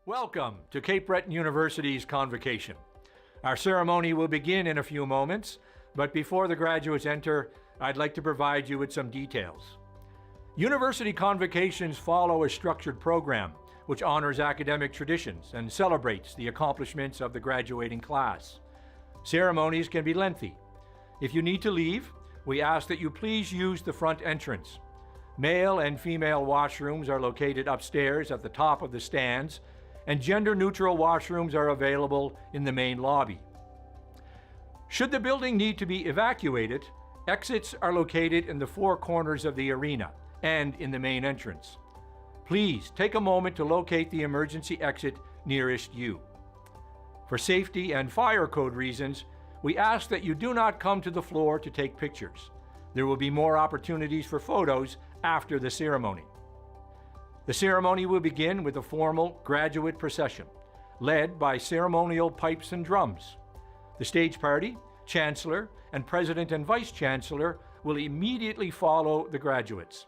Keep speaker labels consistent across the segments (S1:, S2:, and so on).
S1: Welcome to Cape Breton University's Convocation. Our ceremony will begin in a few moments, but before the graduates enter, I'd like to provide you with some details. University convocations follow a structured program which honors academic traditions and celebrates the accomplishments of the graduating class. Ceremonies can be lengthy. If you need to leave, we ask that you please use the front entrance. Male and female washrooms are located upstairs at the top of the stands, and gender-neutral washrooms are available in the main lobby. Should the building need to be evacuated, exits are located in the four corners of the arena and in the main entrance. Please take a moment to locate the emergency exit nearest you. For safety and fire code reasons, we ask that you do not come to the floor to take pictures. There will be more opportunities for photos after the ceremony. The ceremony will begin with a formal graduate procession, led by ceremonial pipes and drums. The stage party, Chancellor, and President and Vice Chancellor will immediately follow the graduates.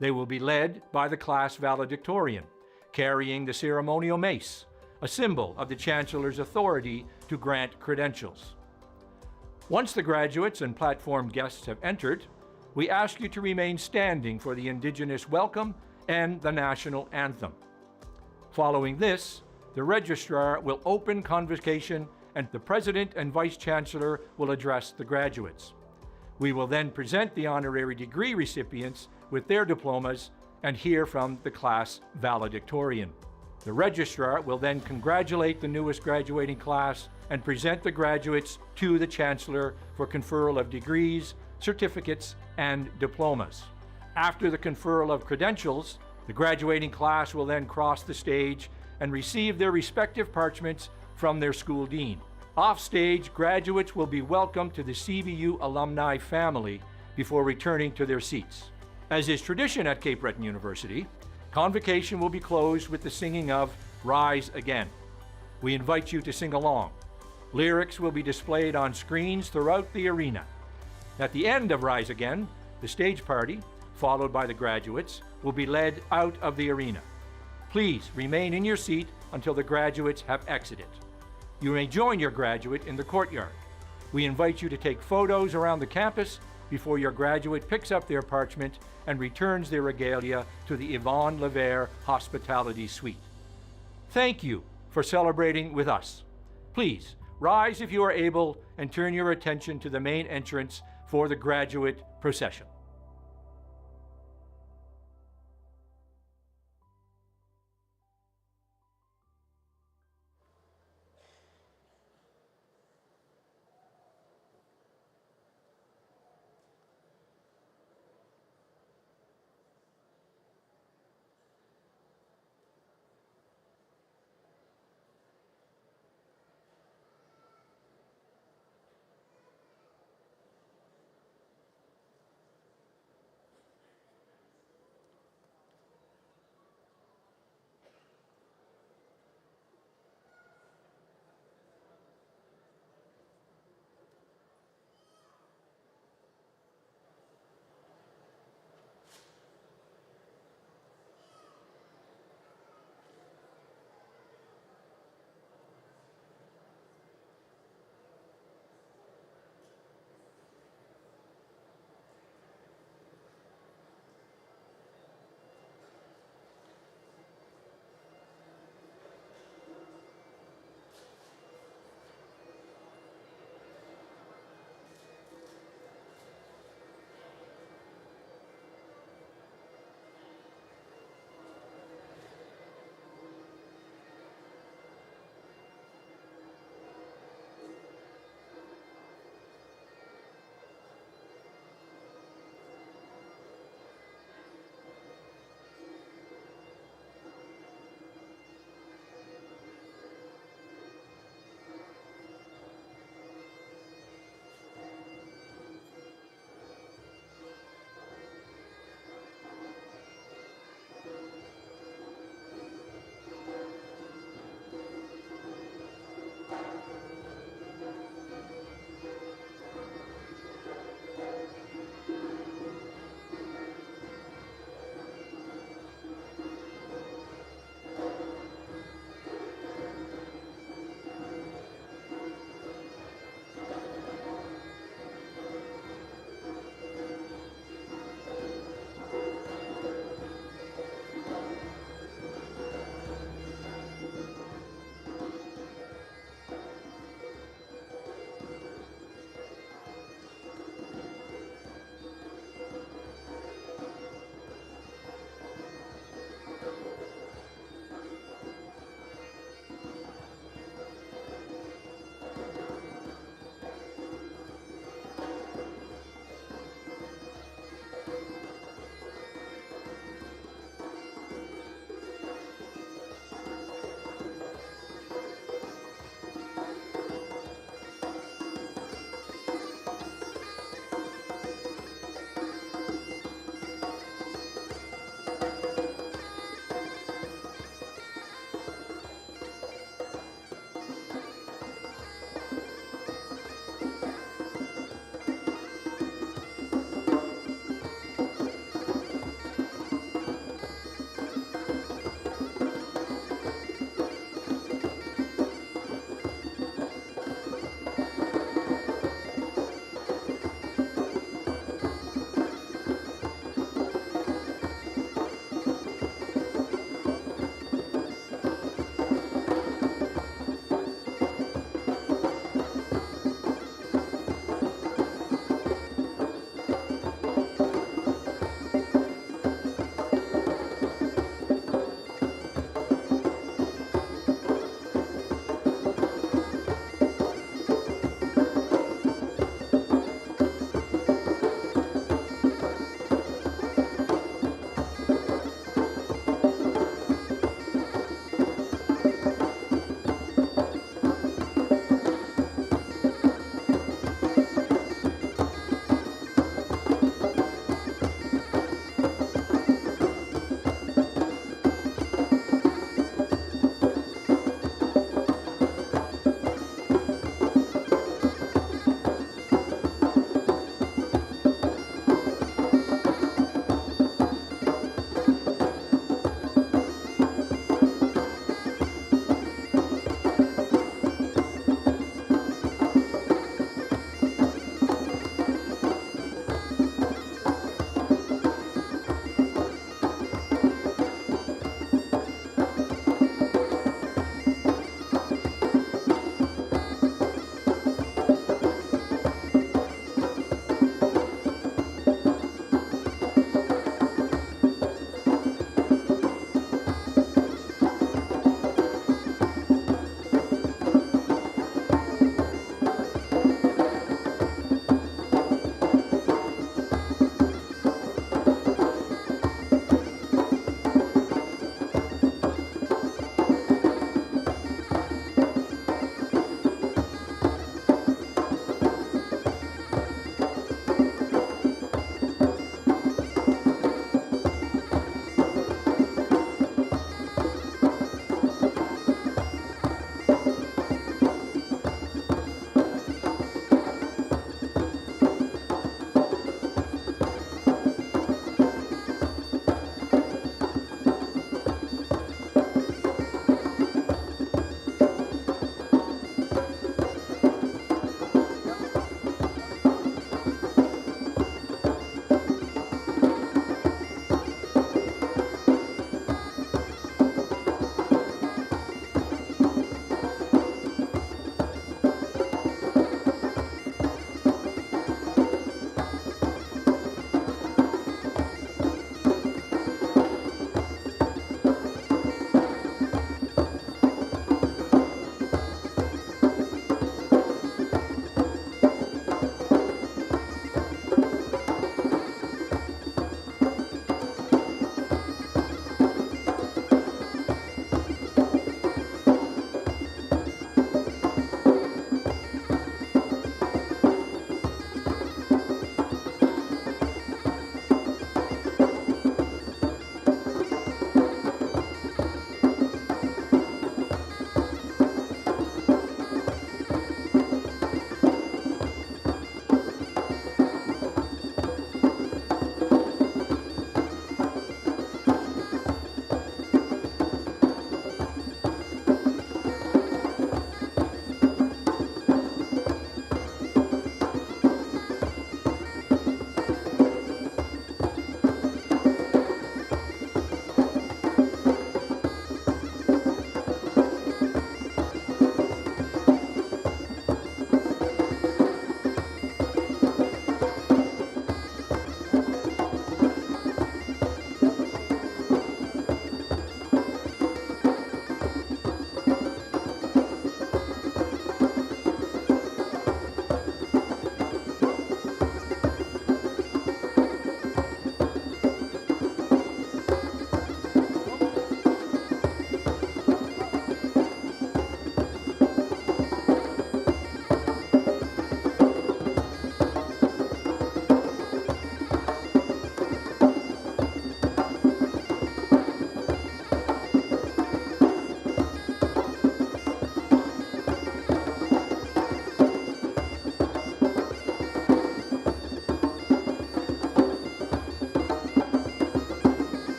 S1: They will be led by the class valedictorian, carrying the ceremonial mace, a symbol of the Chancellor's authority to grant credentials. Once the graduates and platform guests have entered, we ask you to remain standing for the Indigenous welcome and the national anthem. Following this, the Registrar will open Convocation and the President and Vice Chancellor will address the graduates. We will then present the honorary degree recipients with their diplomas and hear from the class valedictorian. The Registrar will then congratulate the newest graduating class and present the graduates to the Chancellor for conferral of degrees, certificates, and diplomas. After the conferral of credentials, the graduating class will then cross the stage and receive their respective parchments from their school dean. Offstage, graduates will be welcomed to the CBU alumni family before returning to their seats. As is tradition at Cape Breton University, Convocation will be closed with the singing of Rise Again. We invite you to sing along. Lyrics will be displayed on screens throughout the arena. At the end of Rise Again, the stage party, followed by the graduates, will be led out of the arena. Please remain in your seat until the graduates have exited. You may join your graduate in the courtyard. We invite you to take photos around the campus before your graduate picks up their parchment and returns their regalia to the Yvonne Levere Hospitality Suite. Thank you for celebrating with us. Please rise if you are able and turn your attention to the main entrance for the graduate procession.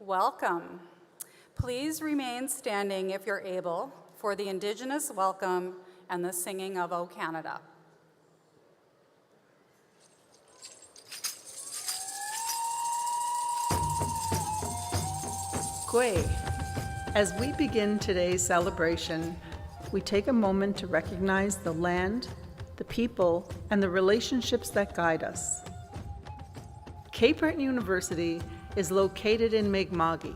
S2: Welcome. Please remain standing if you're able for the Indigenous welcome and the singing of O Canada.
S3: Gwe. As we begin today's celebration, we take a moment to recognize the land, the people, and the relationships that guide us. Cape Breton University is located in Mi'kma'ki,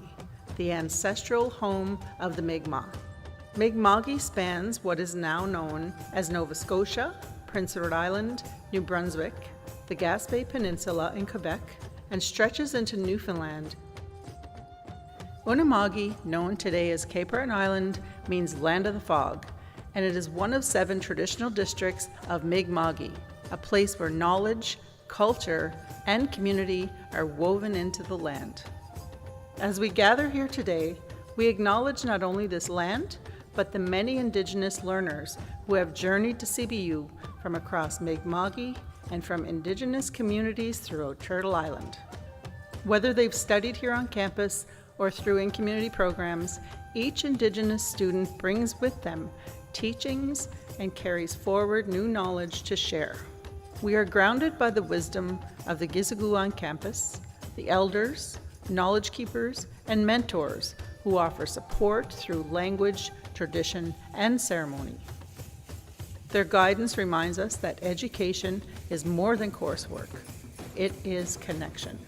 S3: the ancestral home of the Mi'kmaq. Mi'kma'ki spans what is now known as Nova Scotia, Prince Edward Island, New Brunswick, the Gaspé Peninsula in Quebec, and stretches into Newfoundland. Unama'ki, known today as Cape Breton Island, means Land of the Fog, and it is one of 7 traditional districts of Mi'kma'ki, a place where knowledge, culture, and community are woven into the land. As we gather here today, we acknowledge not only this land, but the many Indigenous learners who have journeyed to CBU from across Mi'kma'ki and from Indigenous communities throughout Turtle Island. Whether they've studied here on campus or through in-community programs, each Indigenous student brings with them teachings and carries forward new knowledge to share. We are grounded by the wisdom of the Gizagu on campus, the elders, knowledge keepers, and mentors who offer support through language, tradition, and ceremony. Their guidance reminds us that education is more than coursework. It is connection.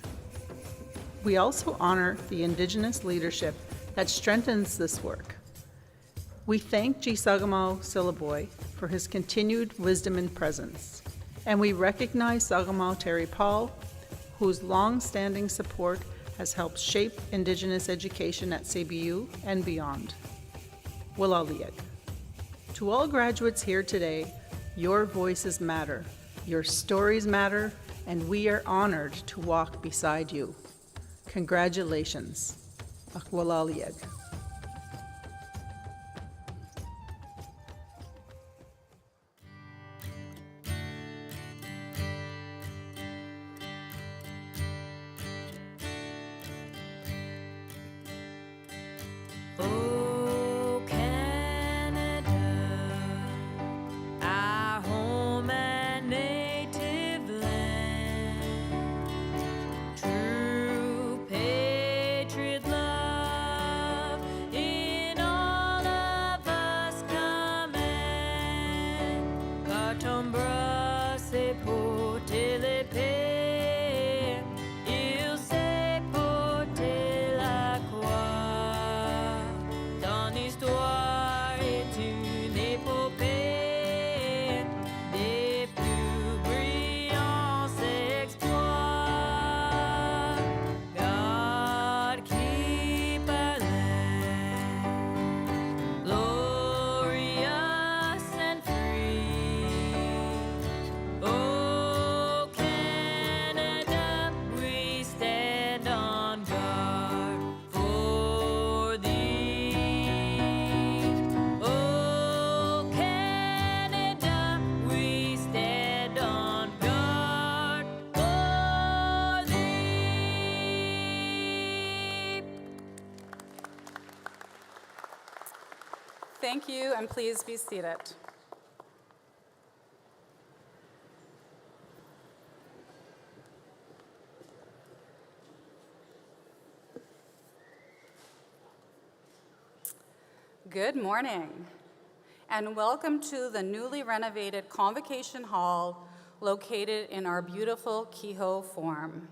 S3: We also honor the Indigenous leadership that strengthens this work. We thank G. Sagamau Silaboy for his continued wisdom and presence, and we recognize Sagamau Terry Paul, whose long-standing support has helped shape Indigenous education at CBU and beyond. Walalieg. To all graduates here today, your voices matter, your stories matter, and we are honored to walk beside you. Congratulations. Walalieg.
S4: Oh, Canada, our home and native land, true patriot love in all of us command. Carton brasse porter les paix, il sait porter la croix. Ton histoire est une épopée des plus brillants exploits. God keep our land glorious and free. Oh, Canada, we stand on guard for thee. Oh, Canada, we stand on guard for thee.
S2: Thank you, and please be seated. Good morning, and welcome to the newly renovated Convocation Hall located in our beautiful Kehoe Forum.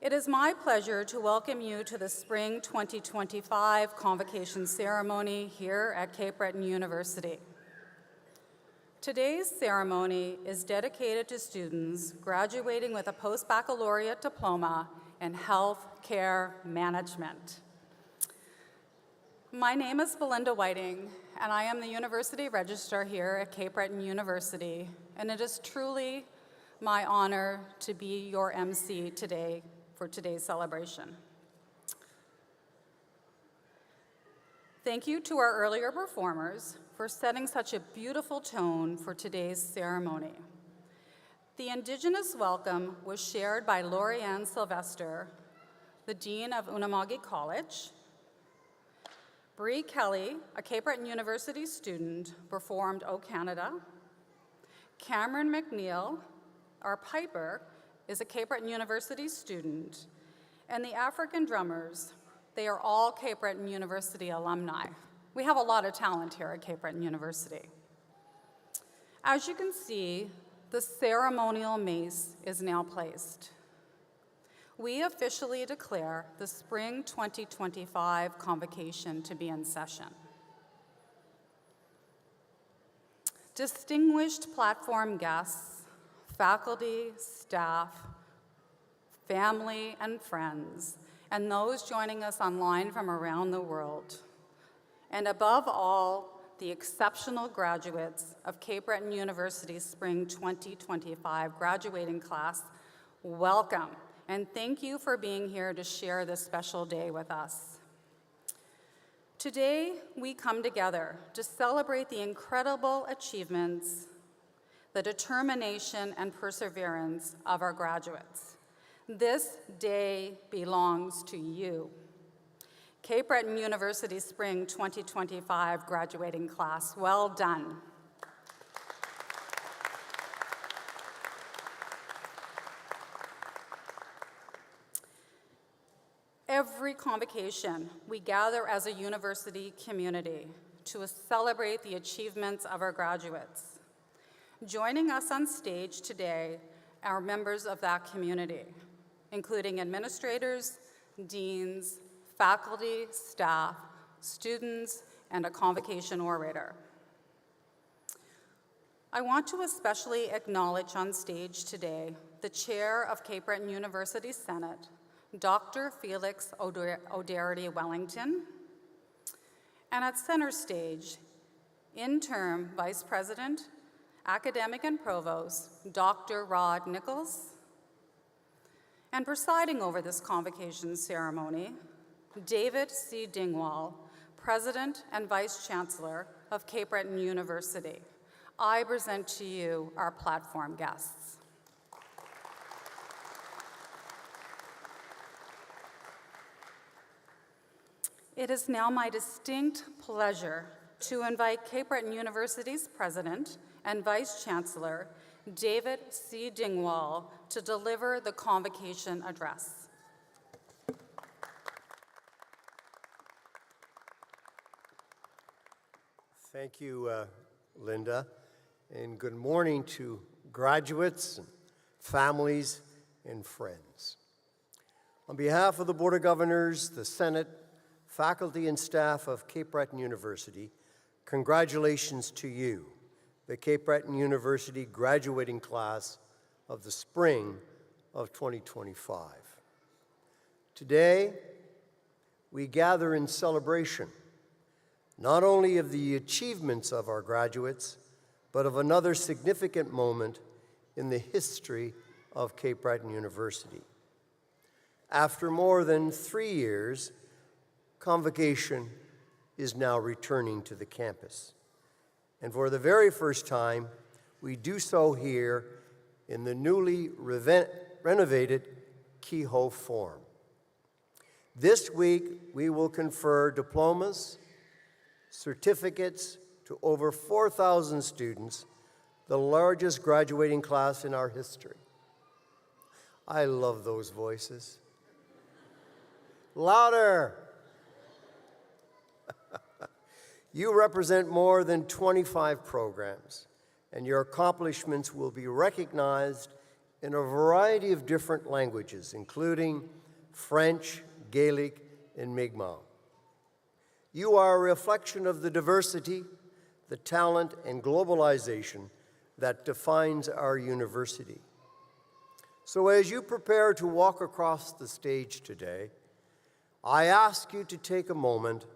S2: It is my pleasure to welcome you to the Spring 2025 Convocation ceremony here at Cape Breton University. Today's ceremony is dedicated to students graduating with a post-baccalaureate diploma in health care management. My name is Belinda Whiting, and I am the University Registrar here at Cape Breton University, and it is truly my honor to be your MC today for today's celebration. Thank you to our earlier performers for setting such a beautiful tone for today's ceremony. The Indigenous welcome was shared by Lorianne Sylvester, the Dean of Unama'ki College. Bree Kelly, a Cape Breton University student, performed O Canada. Cameron McNeil, our piper, is a Cape Breton University student. And the African drummers, they are all Cape Breton University alumni. We have a lot of talent here at Cape Breton University. As you can see, the ceremonial mace is now placed. We officially declare the Spring 2025 Convocation to be in session. Distinguished platform guests, faculty, staff, family, and friends, and those joining us online from around the world, and above all, the exceptional graduates of Cape Breton University's Spring 2025 graduating class, welcome, and thank you for being here to share this special day with us. Today, we come together to celebrate the incredible achievements, the determination and perseverance of our graduates. This day belongs to you. Cape Breton University Spring 2025 graduating class, well done. Every convocation, we gather as a university community to celebrate the achievements of our graduates. Joining us on stage today are members of that community, including administrators, deans, faculty, staff, students, and a convocation orator. I want to especially acknowledge on stage today the chair of Cape Breton University Senate, Dr. Felix O'Doherty Wellington, and at center stage, interim Vice President, Academic and Provost, Dr. Rod Nichols, and presiding over this convocation ceremony, David C. Dingwall, President and Vice Chancellor of Cape Breton University. I present to you our platform guests. It is now my distinct pleasure to invite Cape Breton University's President and Vice Chancellor, David C. Dingwall, to deliver the convocation address.
S5: Thank you, Linda, and good morning to graduates, and families, and friends. On behalf of the Board of Governors, the Senate, faculty, and staff of Cape Breton University, congratulations to you, the Cape Breton University graduating class of the spring of 2025. Today, we gather in celebration not only of the achievements of our graduates, but of another significant moment in the history of Cape Breton University. After more than 3 years, Convocation is now returning to the campus. And for the very first time, we do so here in the newly renovated Kehoe Forum. This week, we will confer diplomas, certificates to over 4,000 students, the largest graduating class in our history. I love those voices. Louder! You represent more than 25 programs, and your accomplishments will be recognized in a variety of different languages, including French, Gaelic, and Mi'kmaq. You are a reflection of the diversity, the talent, and globalization that defines our university. So as you prepare to walk across the stage today, I ask you to take a moment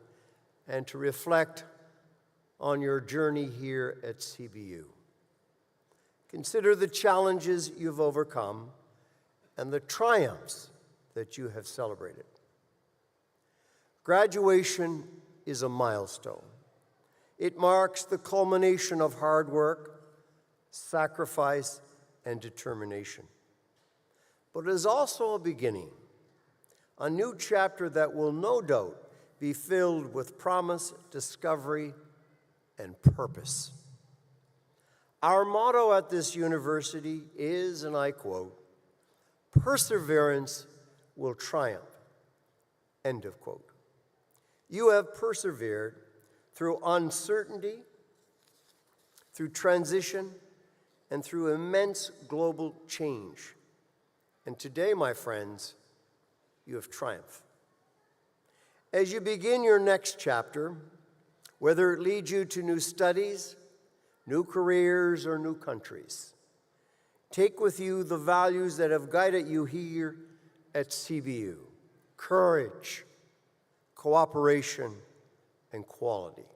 S5: and to reflect on your journey here at CBU. Consider the challenges you've overcome and the triumphs that you have celebrated. Graduation is a milestone. It marks the culmination of hard work, sacrifice, and determination. But it is also a beginning, a new chapter that will no doubt be filled with promise, discovery, and purpose. Our motto at this university is, and I quote, "Perseverance will triumph," end of quote. You have persevered through uncertainty, through transition, and through immense global change. And today, my friends, you have triumphed. As you begin your next chapter, whether it leads you to new studies, new careers, or new countries, take with you the values that have guided you here at CBU: courage, cooperation, and quality.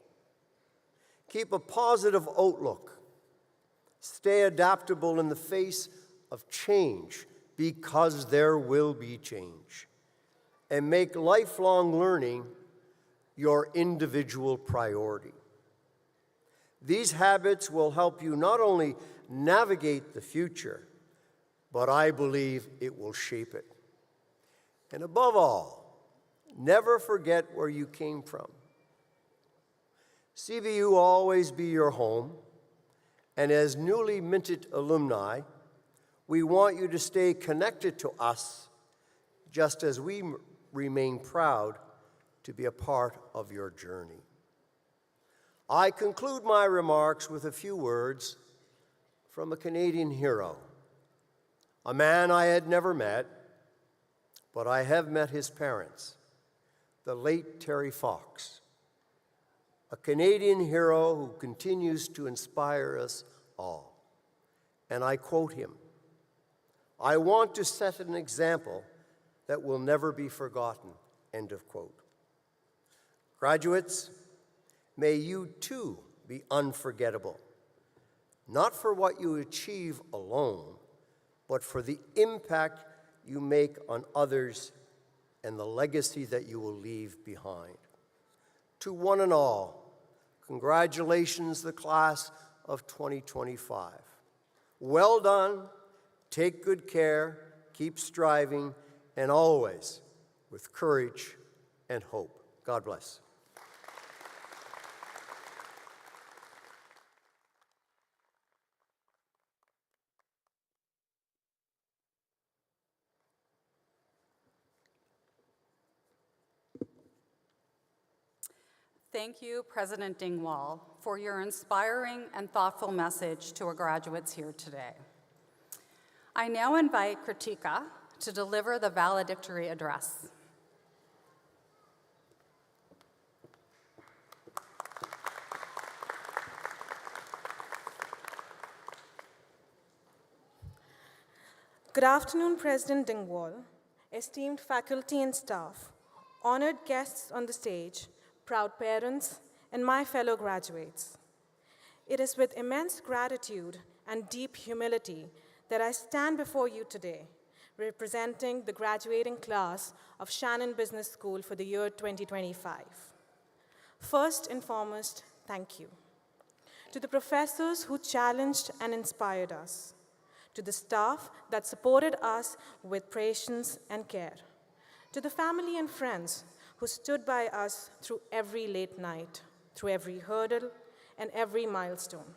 S5: Keep a positive outlook. Stay adaptable in the face of change, because there will be change. And make lifelong learning your individual priority. These habits will help you not only navigate the future, but I believe it will shape it. And above all, never forget where you came from. CBU will always be your home, and as newly minted alumni, we want you to stay connected to us, just as we remain proud to be a part of your journey. I conclude my remarks with a few words from a Canadian hero, a man I had never met, but I have met his parents, the late Terry Fox, a Canadian hero who continues to inspire us all. And I quote him, "I want to set an example that will never be forgotten," end of quote. Graduates, may you too be unforgettable, not for what you achieve alone, but for the impact you make on others and the legacy that you will leave behind. To one and all, congratulations, the class of 2025. Well done, take good care, keep striving, and always with courage and hope. God bless.
S2: Thank you, President Dingwall, for your inspiring and thoughtful message to our graduates here today. I now invite Kritika to deliver the valedictory address.
S6: Good afternoon, President Dingwall, esteemed faculty and staff, honored guests on the stage, proud parents, and my fellow graduates. It is with immense gratitude and deep humility that I stand before you today, representing the graduating class of Shannon Business School for the year 2025. First and foremost, thank you. To the professors who challenged and inspired us, to the staff that supported us with patience and care, to the family and friends who stood by us through every late night, through every hurdle, and every milestone.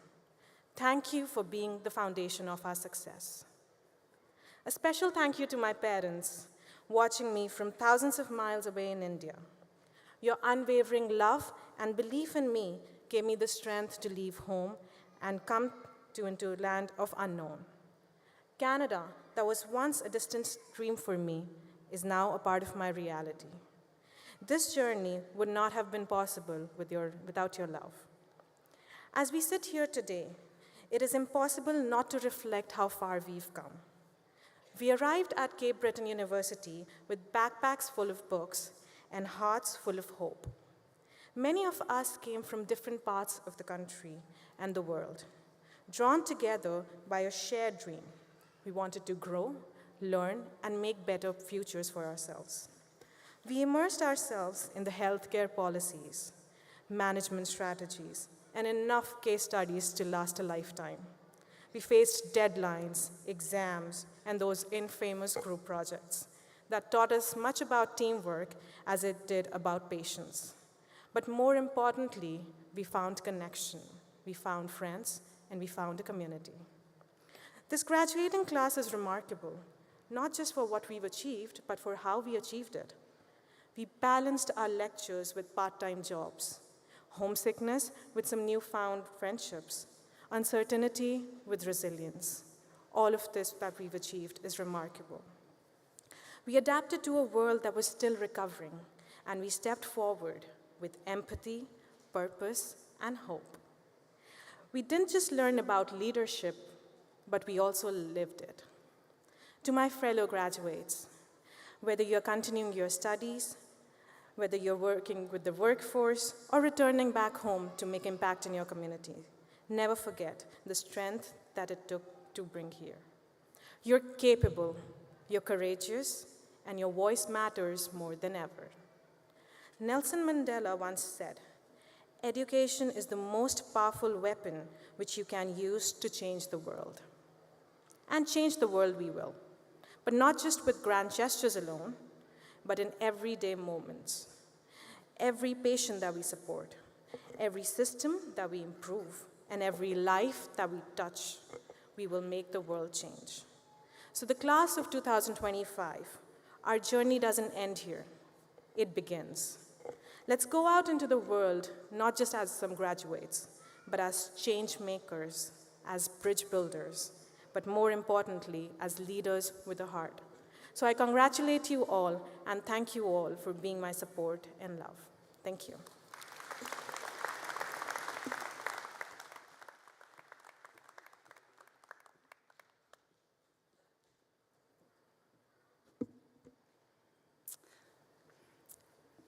S6: Thank you for being the foundation of our success. A special thank you to my parents, watching me from thousands of miles away in India. Your unwavering love and belief in me gave me the strength to leave home and come into a land of unknown. Canada, that was once a distant dream for me, is now a part of my reality. This journey would not have been possible without your love. As we sit here today, it is impossible not to reflect how far we've come. We arrived at Cape Breton University with backpacks full of books and hearts full of hope. Many of us came from different parts of the country and the world, drawn together by a shared dream. We wanted to grow, learn, and make better futures for ourselves. We immersed ourselves in the healthcare policies, management strategies, and enough case studies to last a lifetime. We faced deadlines, exams, and those infamous group projects that taught us much about teamwork as it did about patience. But more importantly, we found connection, we found friends, and we found a community. This graduating class is remarkable, not just for what we've achieved, but for how we achieved it. We balanced our lectures with part-time jobs, homesickness with some newfound friendships, uncertainty with resilience. All of this that we've achieved is remarkable. We adapted to a world that was still recovering, and we stepped forward with empathy, purpose, and hope. We didn't just learn about leadership, but we also lived it. To my fellow graduates, whether you're continuing your studies, whether you're working with the workforce, or returning back home to make impact in your community, never forget the strength that it took to bring here. You're capable, you're courageous, and your voice matters more than ever. Nelson Mandela once said, "Education is the most powerful weapon which you can use to change the world." And change the world we will, but not just with grand gestures alone, but in everyday moments. Every patient that we support, every system that we improve, and every life that we touch, we will make the world change. So the class of 2025, our journey doesn't end here, it begins. Let's go out into the world, not just as some graduates, but as change makers, as bridge builders, but more importantly, as leaders with a heart. So I congratulate you all and thank you all for being my support and love. Thank you.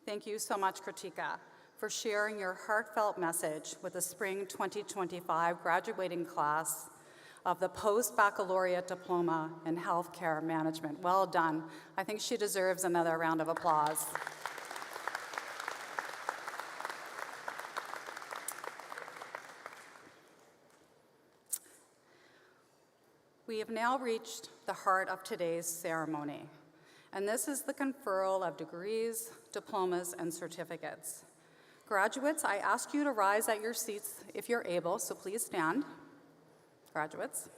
S2: Thank you so much, Kritika, for sharing your heartfelt message with the spring 2025 graduating class of the Post-Baccalaureate Diploma in Healthcare Management. Well done. I think she deserves another round of applause. We have now reached the heart of today's ceremony, and this is the conferral of degrees, diplomas, and certificates. Graduates, I ask you to rise at your seats if you're able, so please stand. Graduates.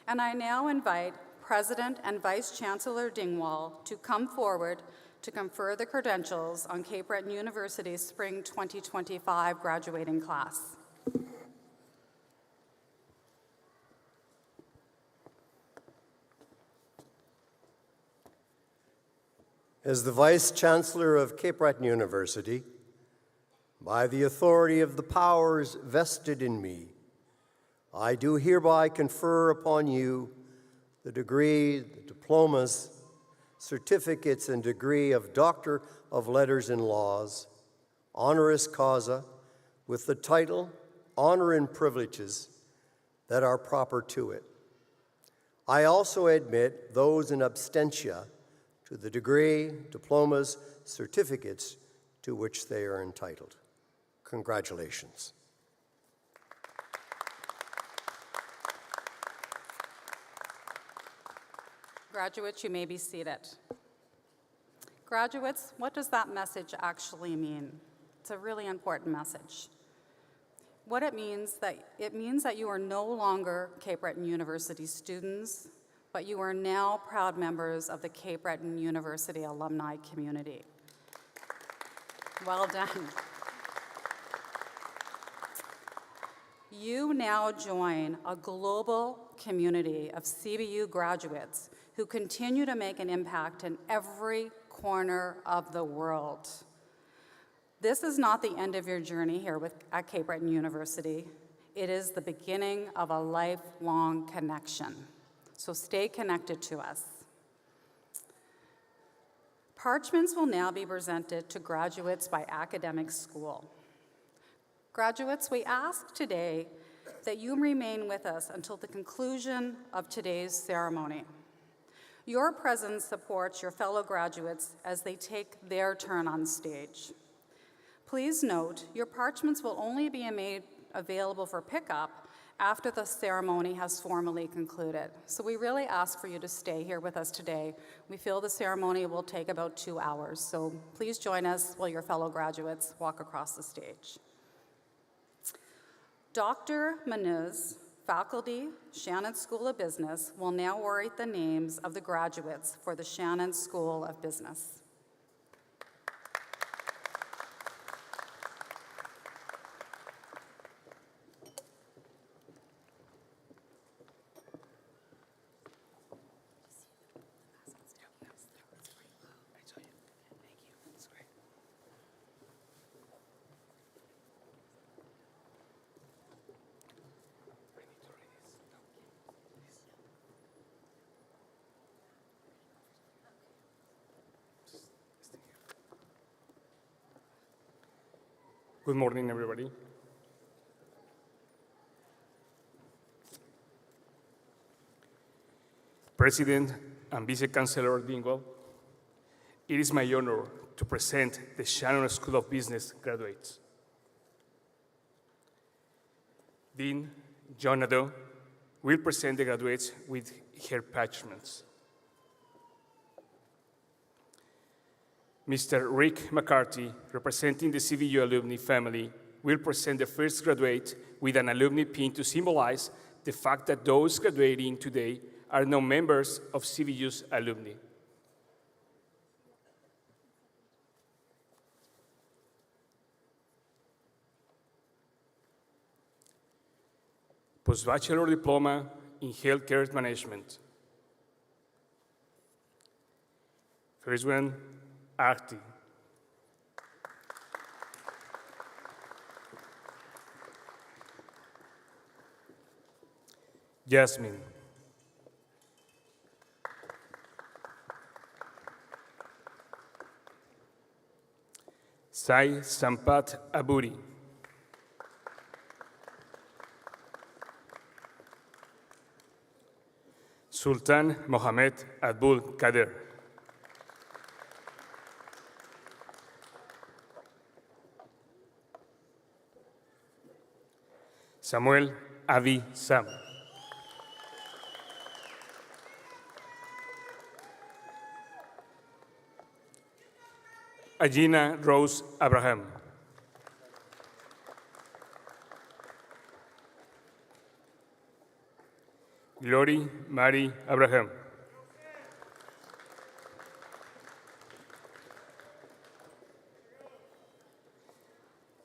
S2: And I now invite President and Vice Chancellor Dingwall to come forward to confer the credentials on Cape Breton University's Spring 2025 graduating class.
S5: As the Vice Chancellor of Cape Breton University, by the authority of the powers vested in me, I do hereby confer upon you the degree, the diplomas, certificates, and degree of Doctor of Letters in Laws, honoris causa, with the title, honor, and privileges that are proper to it. I also admit those in absentia to the degree, diplomas, certificates to which they are entitled. Congratulations.
S2: Graduates, you may be seated. Graduates, what does that message actually mean? It's a really important message. What it means that you are no longer Cape Breton University students, but you are now proud members of the Cape Breton University alumni community. Well done. You now join a global community of CBU graduates who continue to make an impact in every corner of the world. This is not the end of your journey here at Cape Breton University. It is the beginning of a lifelong connection. So stay connected to us. Parchments will now be presented to graduates by academic school. Graduates, we ask today that you remain with us until the conclusion of today's ceremony. Your presence supports your fellow graduates as they take their turn on stage. Please note, your parchments will only be made available for pickup after the ceremony has formally concluded. So we really ask for you to stay here with us today. We feel the ceremony will take about 2 hours, so please join us while your fellow graduates walk across the stage. Dr. Manuz, faculty, Shannon School of Business, will now write the names of the graduates for the Shannon School of Business.
S7: Good morning, everybody. President and Vice Chancellor Dingwall, it is my honor to present the Shannon School of Business graduates. Dean John Nadeau will present the graduates with her parchments. Mr. Rick McCarthy, representing the CBU alumni family, will present the first graduate with an alumni pin to symbolize the fact that those graduating today are now members of CBU's alumni. Postbachelor diploma in healthcare management. First one, Arti. Jasmine. Sai Sampat Aburi. Sultan Mohammed Abdul Kader. Samuel Avi Sam. Agina Rose Abraham. Glory Mary Abraham.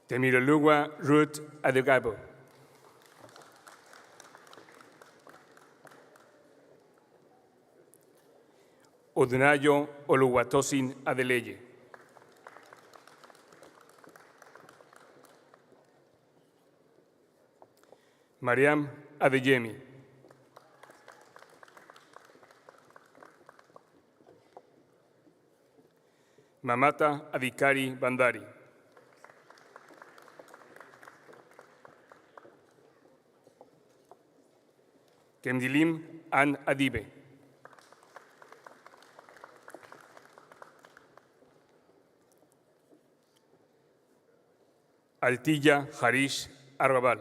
S7: Temirolugwa Ruth Adegapo. Odunayo Oluwatosin Adeleye. Mariam Adeyemi. Mamata Adikari Bandari. Kemdilim An Adibe. Altilla Harish Arrabal.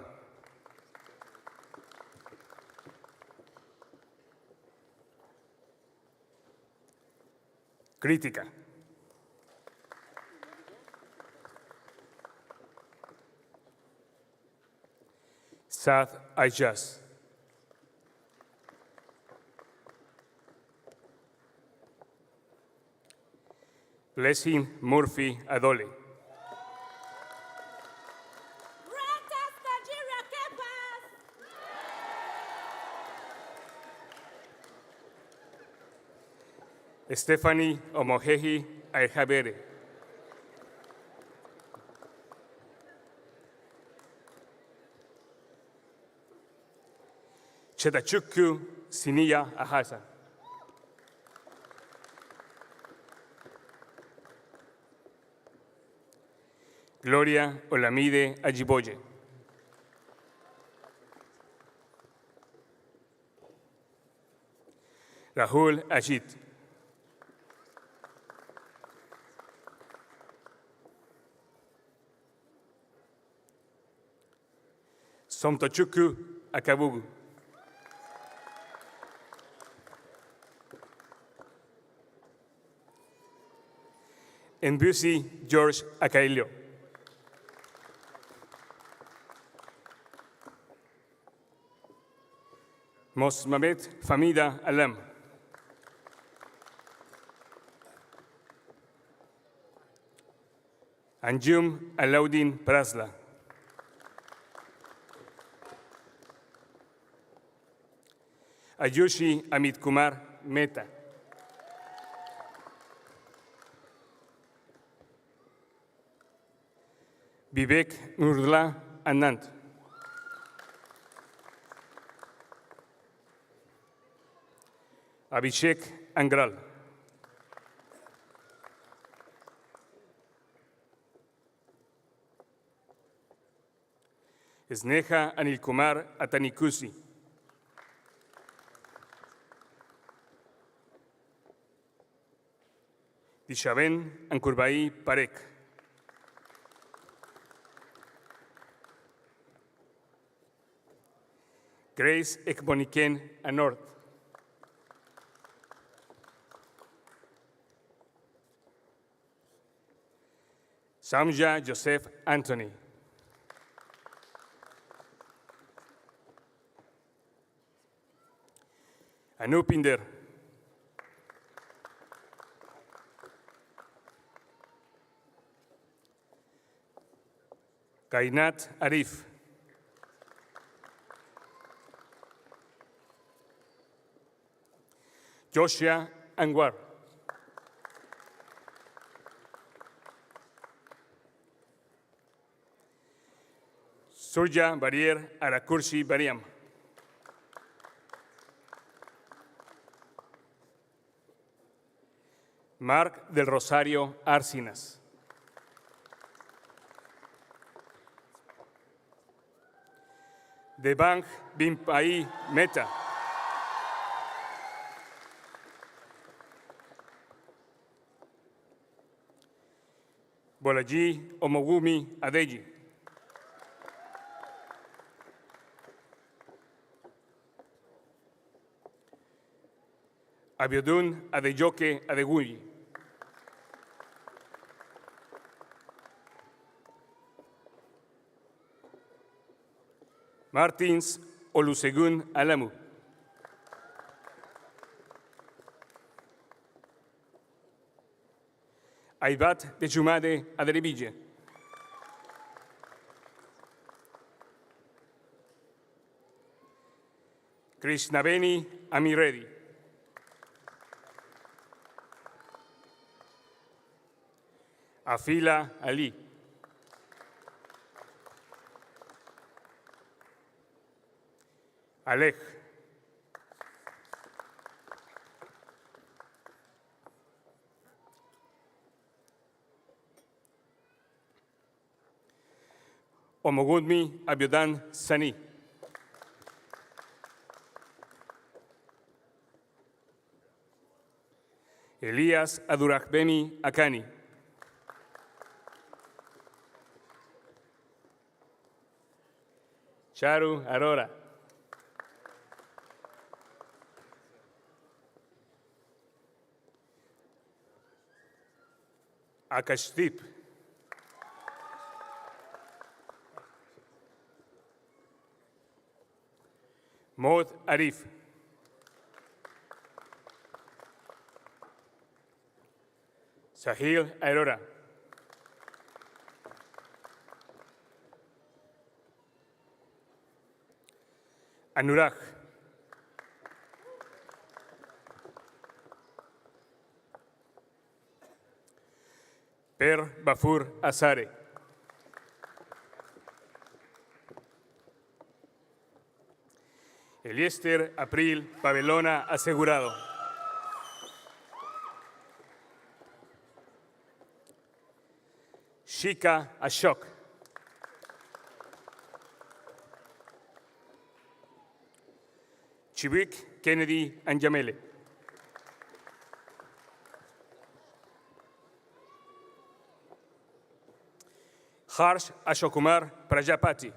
S7: Crítica. Saad Ayaz. Blessing Murphy Adole. Stephanie Omohehi Aihabere. Chetachuku Sinia Ahasa. Gloria Olamide Ajiboye. Rahul Ajit. Somtochuku Akabugu. Mbusi George Akailio. Mosmamet Famida Alam. Anjum Alaudin Prasla. Ayushi Amit Kumar Mehta. Vivek Nurla Anand. Abhishek Angral. Sneha Anilkumar Atanikusi. Dishaben Ankurbai Parek. Grace Ekboniken Anord. Samja Joseph Anthony. Anupinder. Kainat Arif. Joshua Anwar. Surya Barrier Arakursi Bariam. Marc del Rosario Arcinas. Debang Bimpai Meta. Bolaji Omogumi Adeji. Abiodun Adejoke Adeguyi. Martins Olusegun Alamu. Aibat de Jumade Aderibije. Krishnaveni Amiredi. Afila Ali. Alej. Omogudmi Abiodun Sani. Elías Adurakbeni Akani. Charu Arora. Akashdip. Maud Arif. Sahil Aurora. Anurag. Per Bafur Azare. Eliester April Pabelona Asegurado. Shika Ashok. Chibik Kennedy Anjamele. Harsh Ashokumar Prajapati.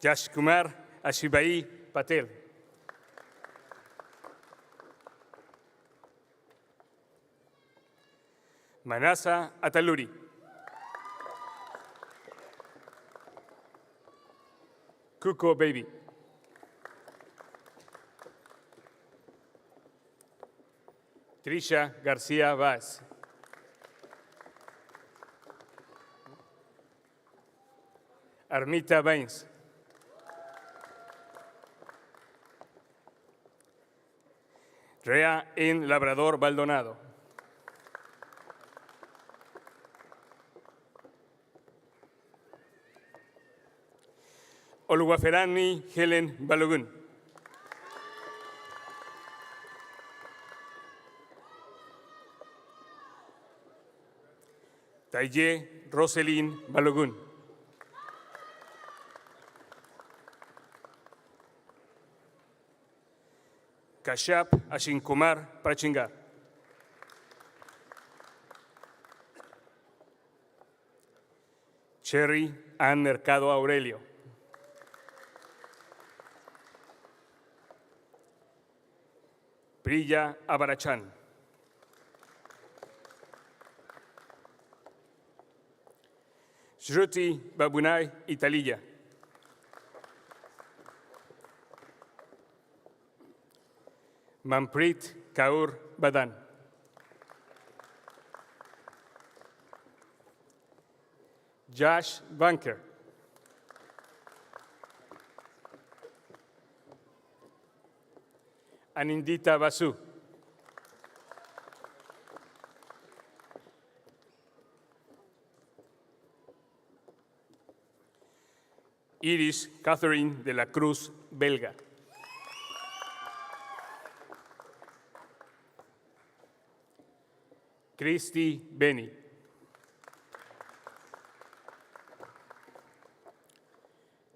S7: Yash Kumar Ashibai Patel. Manasa Ataluri. Kuko Baby. Trisha Garcia Vaz. Armita Bains. Rea en Labrador Baldonado. Oluwaferani Helen Balogun. Taye Roselyn Balogun. Kashap Ashinkumar Prachingar. Cherry Ann Mercado Aurelio. Priya Abarachan. Shruti Babunai Italia. Manpreet Kaur Badan. Josh Bunker. Anindita Basu. Iris Catherine de la Cruz Belga. Christy Beni.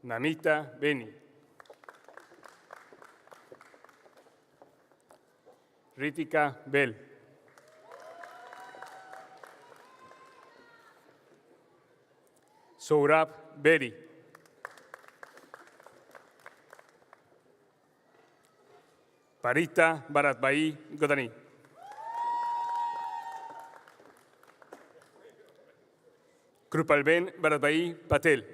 S7: Namita Beni. Ritika Bell. Sourab Beri. Parita Baratbai Godani. Krupalben Baratbai Patel.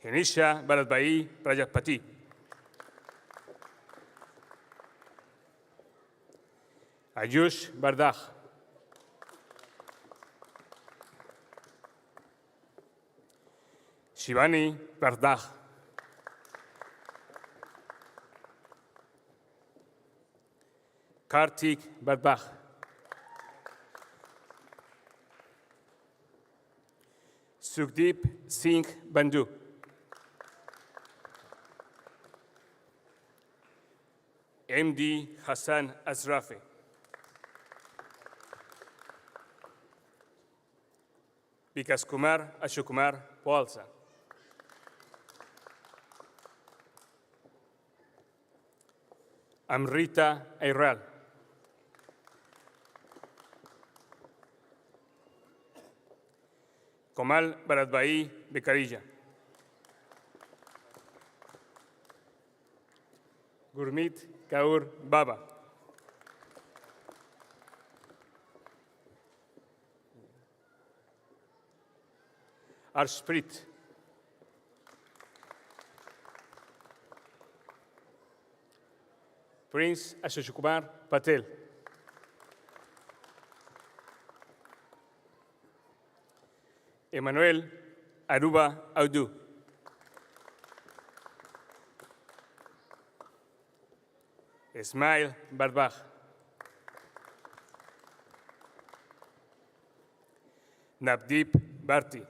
S7: Genisha Baratbai Prajapati. Ayush Bardaj. Shivani Bardaj. Kartik Bardaj. Sukhdeep Singh Bandhu. MD Hassan Azrafi. Vikas Kumar Ashukumar Walsa. Amrita Airal. Komal Baratbai Becarilla. Gurmeet Kaur Baba. Arshpreet. Prince Ashukumar Patel. Emmanuel Aruba Audu. Ismail Barbaj. Navdeep Bharti.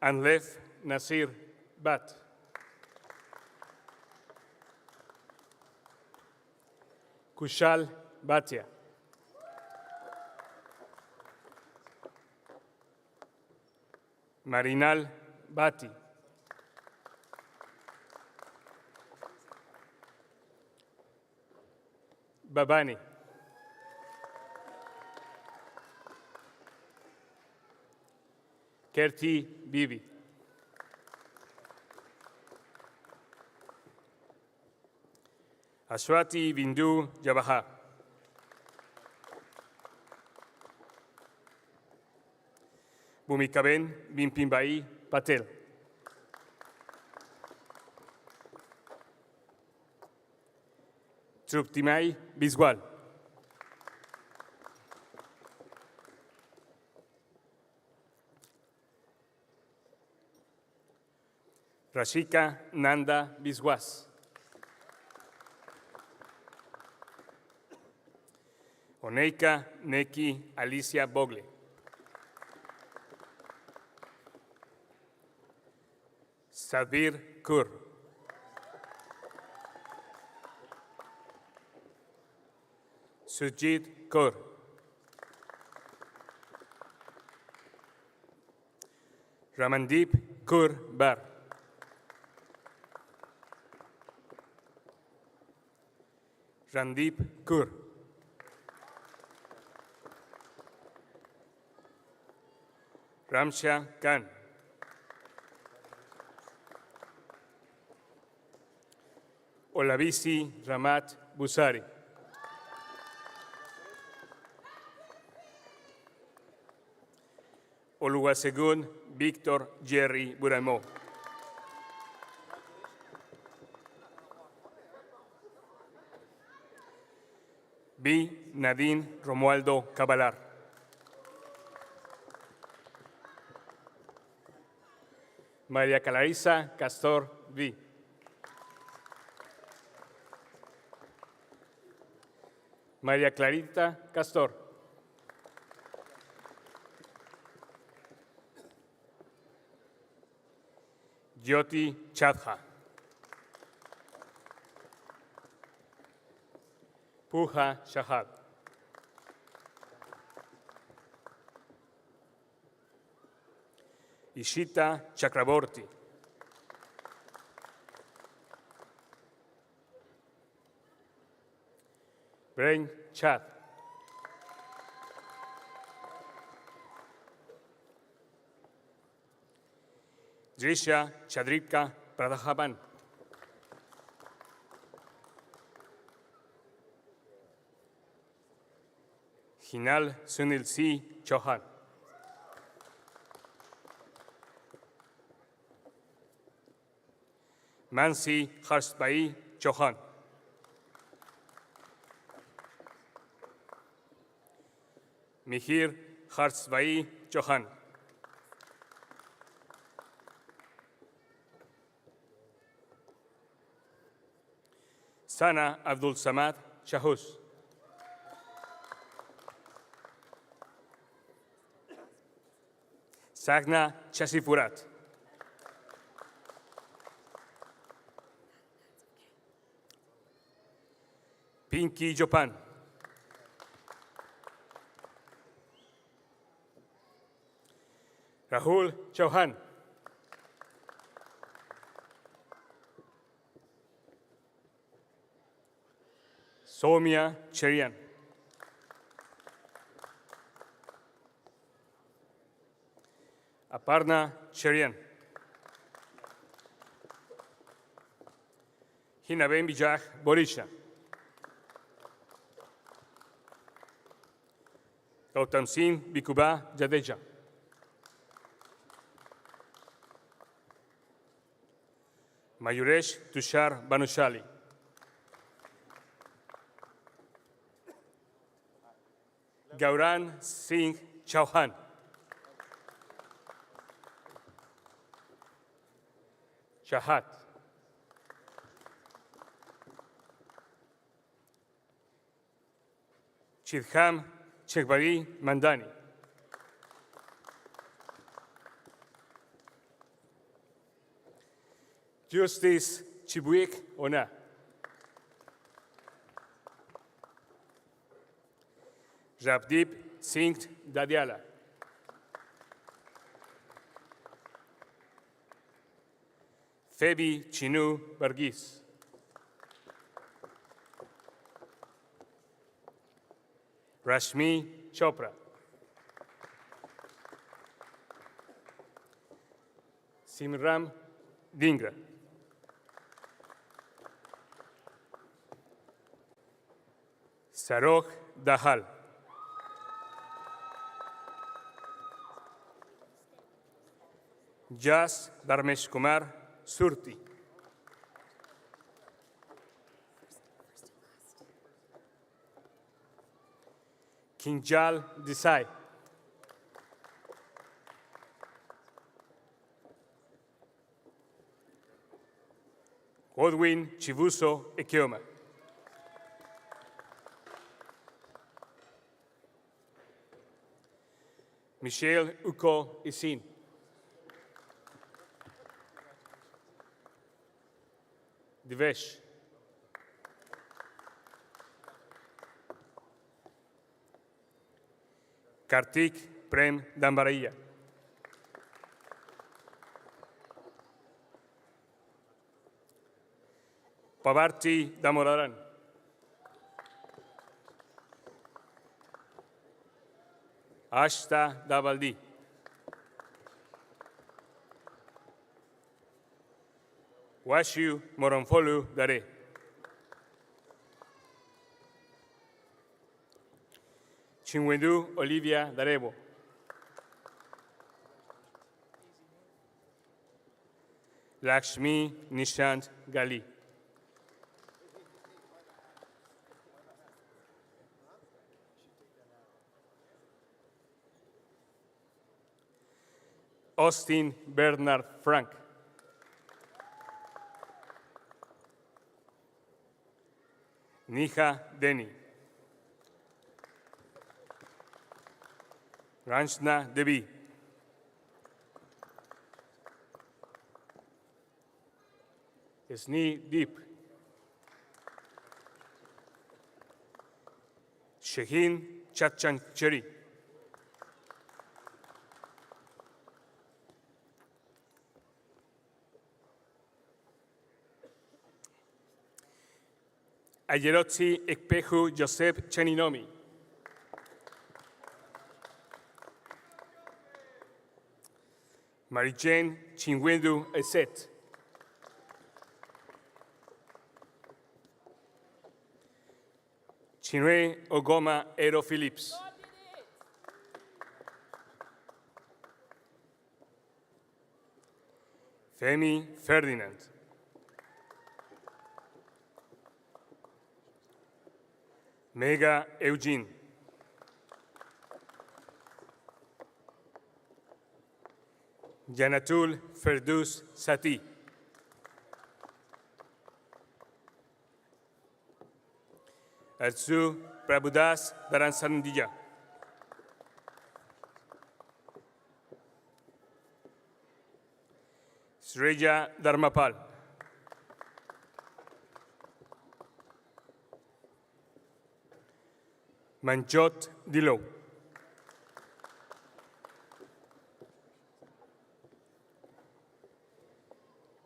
S7: Anlef Nasir Bat. Kushal Bhatia. Marinal Bhati. Babani. Kerti Bibi. Ashwati Bindu Jabahar. Bhumikaben Bimpimbai Patel. Truptimai Biswal. Rashika Nanda Biswas. Oneika Neki Alicia Bogle. Sabir Kur. Sujit Kaur. Ramandeep Kaur Bar. Randeep Kaur. Ramsha Khan. Olavisi Ramat Busari. Oluwasegun Victor Jerry Buramo. B. Nadine Romualdo Cabalar. María Clarisa Castor V. María Clarita Castor. Jyoti Chadha. Puja Shahad. Ishita Chakraborty. Brain Chad. Drisha Chadripka Pradhaban. Hinal Sunil C. Chauhan. Mansi Harsbai Chauhan. Mihir Harsbai Chauhan. Sana Abdul Samad Shahus. Sagna Chasipurat. Pinky Jopan. Rahul Chauhan. Soumya Cherian. Aparna Cherian. Hinaben Bijak Borisha. Gautam Singh Bikuba Jadeja. Mayuresh Tushar Banushali. Gauran Singh Chauhan. Chahat. Chidham Chekbari Mandani. Justice Chibuik Ona. Rabdeep Singh Dadiala. Febi Chinu Bargis. Rashmi Chopra. Simram Dhingra. Saroj Dahal. Jas Dharmesh Kumar Surti. Kinjal Desai. Godwin Chivuso Ekioma. Michelle Uko Isin. Divesh. Kartik Prem Dambaraya. Pavarti Damodaran. Ashta Dabaldi. Washu Moronfolu Dare. Chinwendu Olivia Darebo. Lakshmi Nishant Gali. Austin Bernard Frank. Niha Deni. Ranjna Devi. Sni Deep. Shaheen Chachancheri. Ayerotzi Ekpeju Joseph Cheninomi. Marijane Chinwendu Eset. Chinwe Ogoma Ero Phillips. Femi Ferdinand. Mega Eugene. Janatul Ferdous Sati. Arzu Prabhudas Daransandia. Sreja Dharmapal. Manjot Dilo.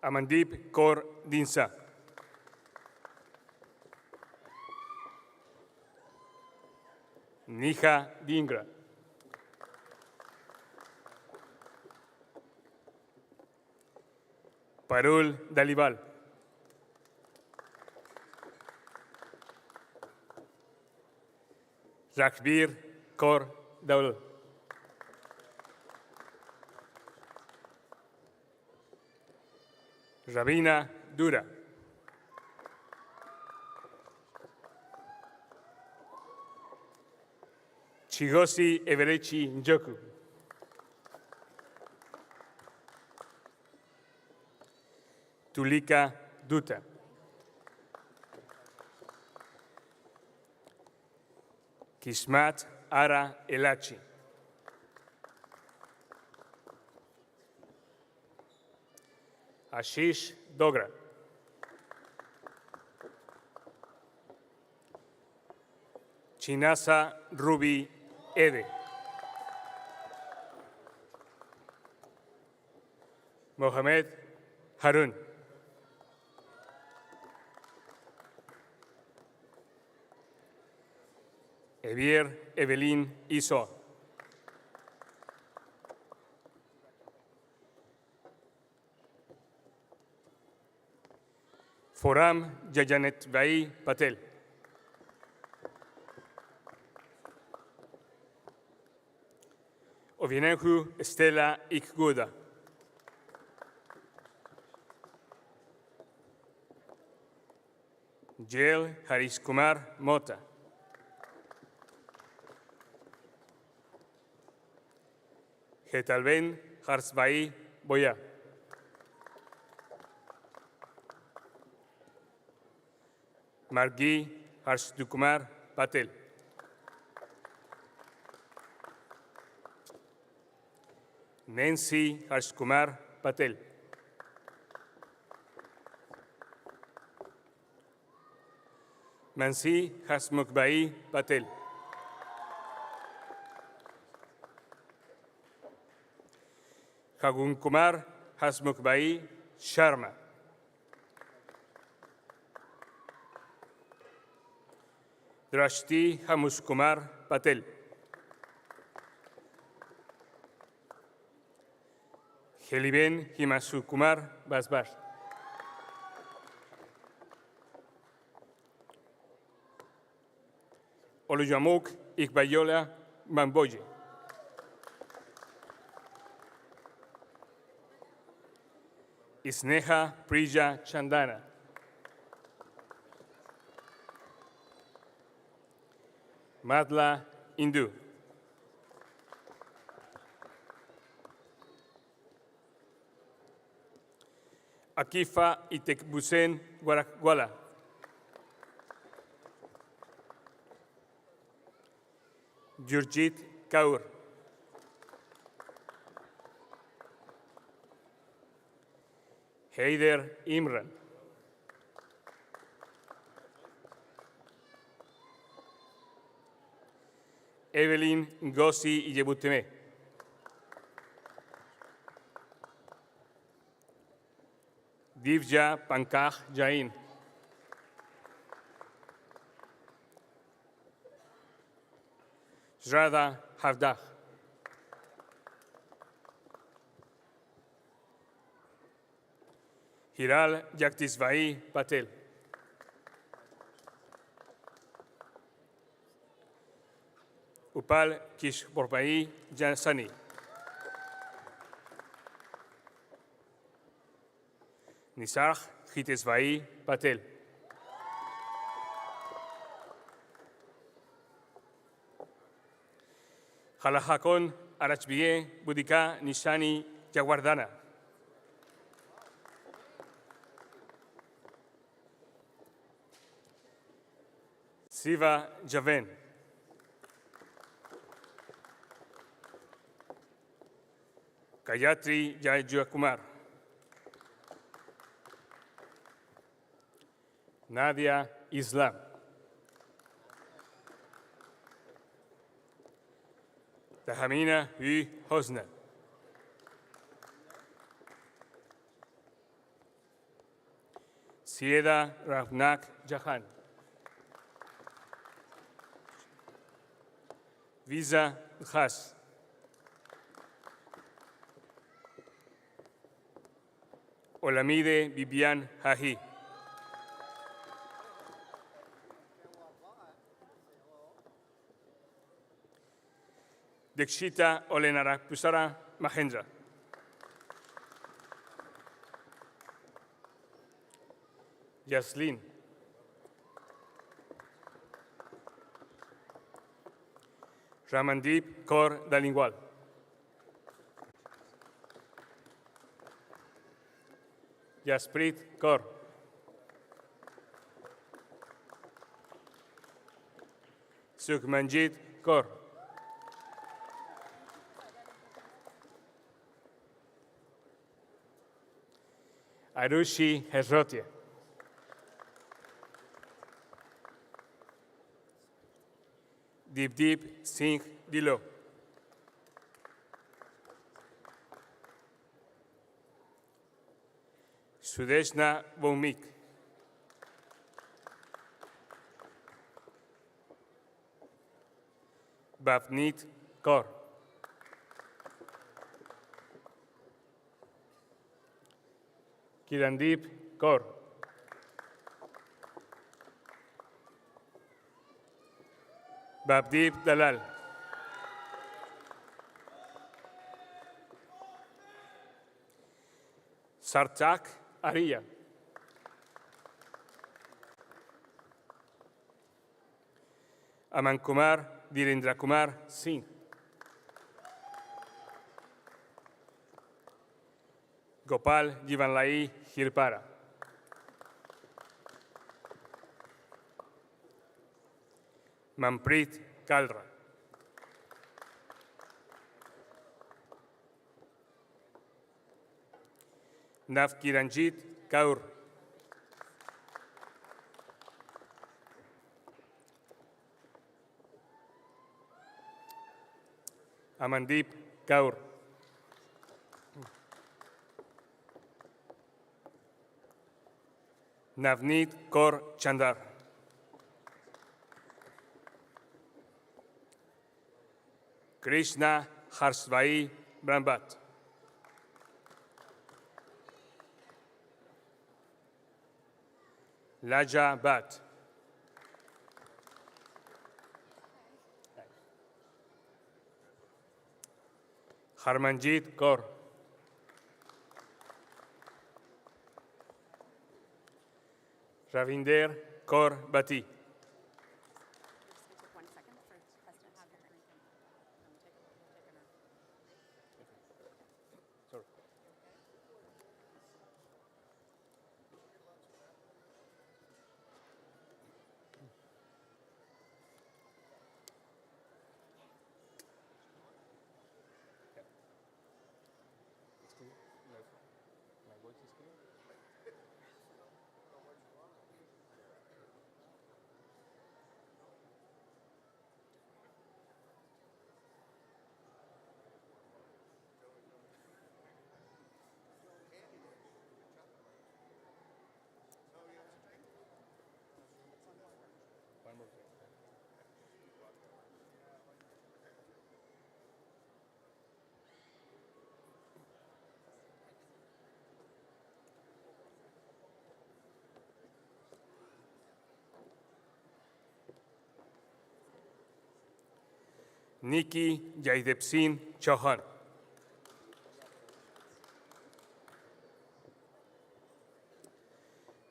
S7: Amandip Kaur Dinsa. Niha Dhingra. Parul Dalibal. Rakbir Kaur Daul. Rabina Dura. Chigosi Everechi Njoku. Tulika Duta. Kismat Ara Elachi. Ashish Dogra. Chinasa Ruby Ede. Mohamed Harun. Evier Evelyn Iso. Foram Jajanet Vai Patel. Ovinenhu Stella Ikguda. Jail Harish Kumar Mota. Hetalben Harsbai Boya. Margi Harshdukumar Patel. Nancy Harshkumar Patel. Mansi Hasmukbai Patel. Kagun Kumar Hasmukbai Sharma. Drashti Hamush Kumar Patel. Heliben Himanshu Kumar Basbar. Olujamuk Ikbayola Mamboye. Isneha Prija Chandana. Madla Indu. Akifa Itekbusen Guaraguala. Jurjit Kaur. Heider Imran. Evelyn Ngozi Iyebuteme. Divya Pankaj Jain. Zrada Havdah. Hiral Jagdishbhai Patel. Upal Kishborbai Jansani. Nisar Hitesbhai Patel. Jalajacon Arachbie Budika Nishani Yaguardana. Siva Javen. Gayatri Jayakumar. Nadia Islam. Tahamina Hu Hosna. Sieda Ravnak Jahan. Visa Khas. Olamide Bibian Hahi. Dikshita Olenara Pusara Mahendra. Yaslin. Ramandeep Kaur Dalingwal. Jasprit Kaur. Sukhmanjit Kaur. Arushi Hezrotia. Deep Singh Dilo. Sudeshna Vomik. Bhavneet Kaur. Kirandeep Kaur. Bhavdeep Dalal. Sarthak Ariya. Aman Kumar Dhirendra Kumar Singh. Gopal Jivanlai Hirpara. Manpreet Kalra. Navkiranjit Kaur. Amandeep Kaur. Navneet Kaur Chandar. Krishna Harsvai Brahmbat. Laja Bhatt. Harmanjit Kaur. Ravinder Kaur Bati. Nikki Jaideep Singh Chauhan.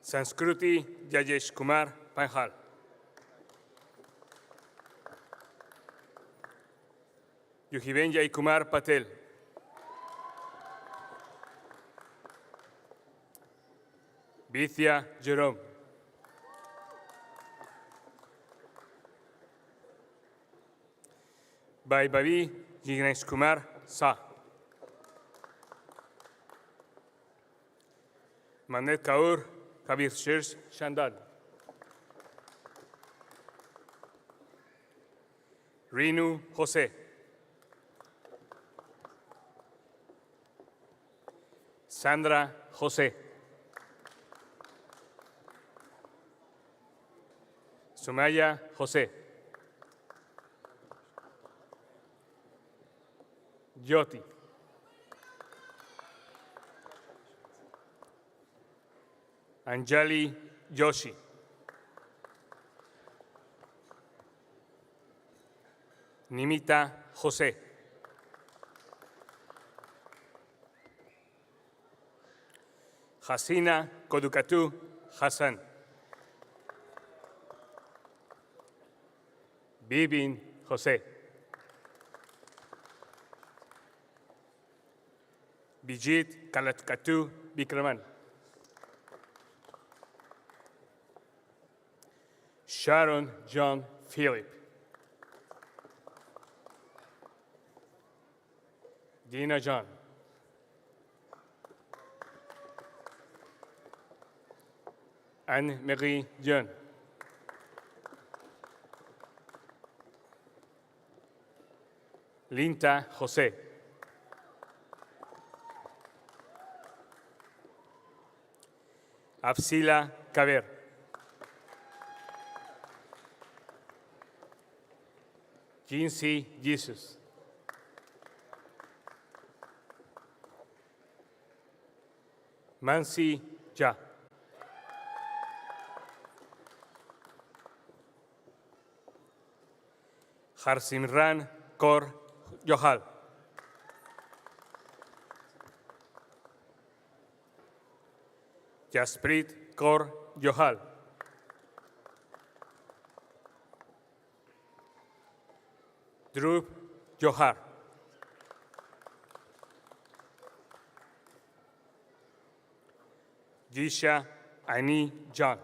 S7: Sanskruti Jajesh Kumar Panhal. Yuhivenjay Kumar Patel. Bithya Jerome. Baibavi Jignesh Kumar Sa. Manet Kaur Kabir Shirsh Shandad. Rinu Jose. Sandra Jose. Sumaya Jose. Jyoti. Anjali Joshi. Nimita Jose. Hasina Kodukatu Hassan. Bibin Jose. Bijit Kalatkatu Bikraman. Sharon John Philip. Dina John. Anne-Marie John. Linta Jose. Absila Caber. Jinsi Jesus. Mansi Ja. Harsimran Kor Johal. Jasprit Kor Johal. Dhruv Johar. Jisha Aini John.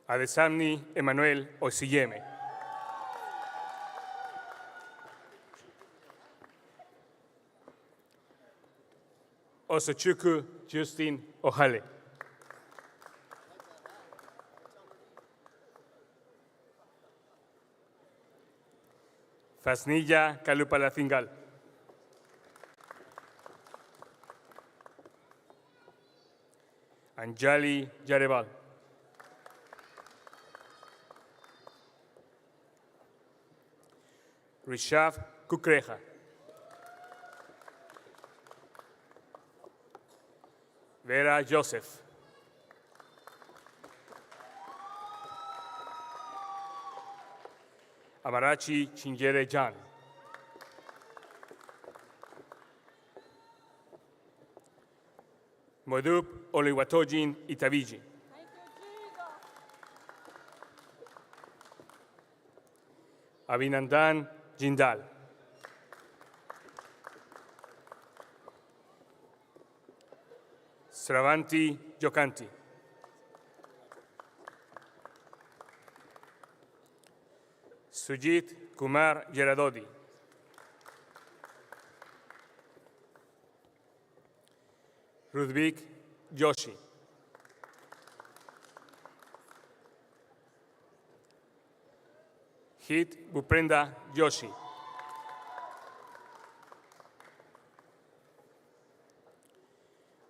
S7: Adesamni Emmanuel Osiyeme. Osochuku Justin Ohale. Fasnilla Kalupalafingal. Anjali Jareval. Rishav Kukreja. Vera Joseph. Amarachi Chingere Jan. Modup Oliwatojin Itaviji. Abhinandan Jindal. Sravanti Jokanti. Sujit Kumar Geradodi. Rudvik Joshi. Hit Buprenda Joshi.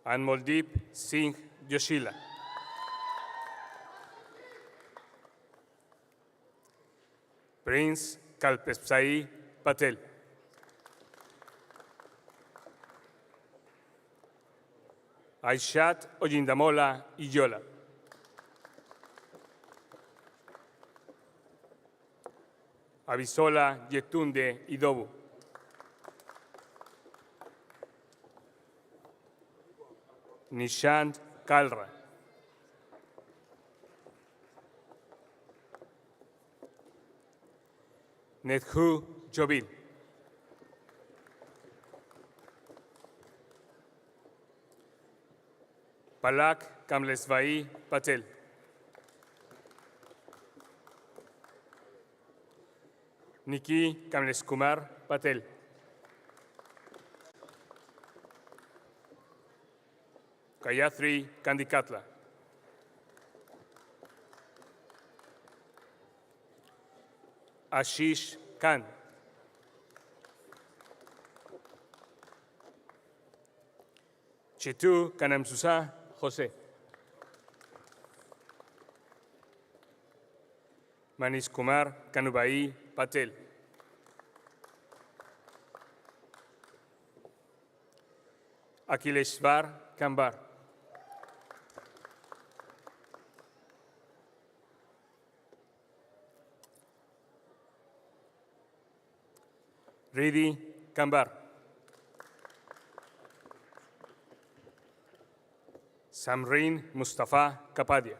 S7: Anmoldeep Singh Joshila. Prince Kalpesai Patel. Aishat Oyindamola Iyola. Abisola Yetunde Idobu. Nishant Kalra. Nethu Jobil. Palak Kamlesvai Patel. Nikki Kamleskumar Patel. Kayatri Kandikatla. Ashish Khan. Chetu Kanamsusa Jose. Manish Kumar Kanubai Patel. Akhileshwar Kambar. Ridi Kambar. Samrin Mustafa Kapadia.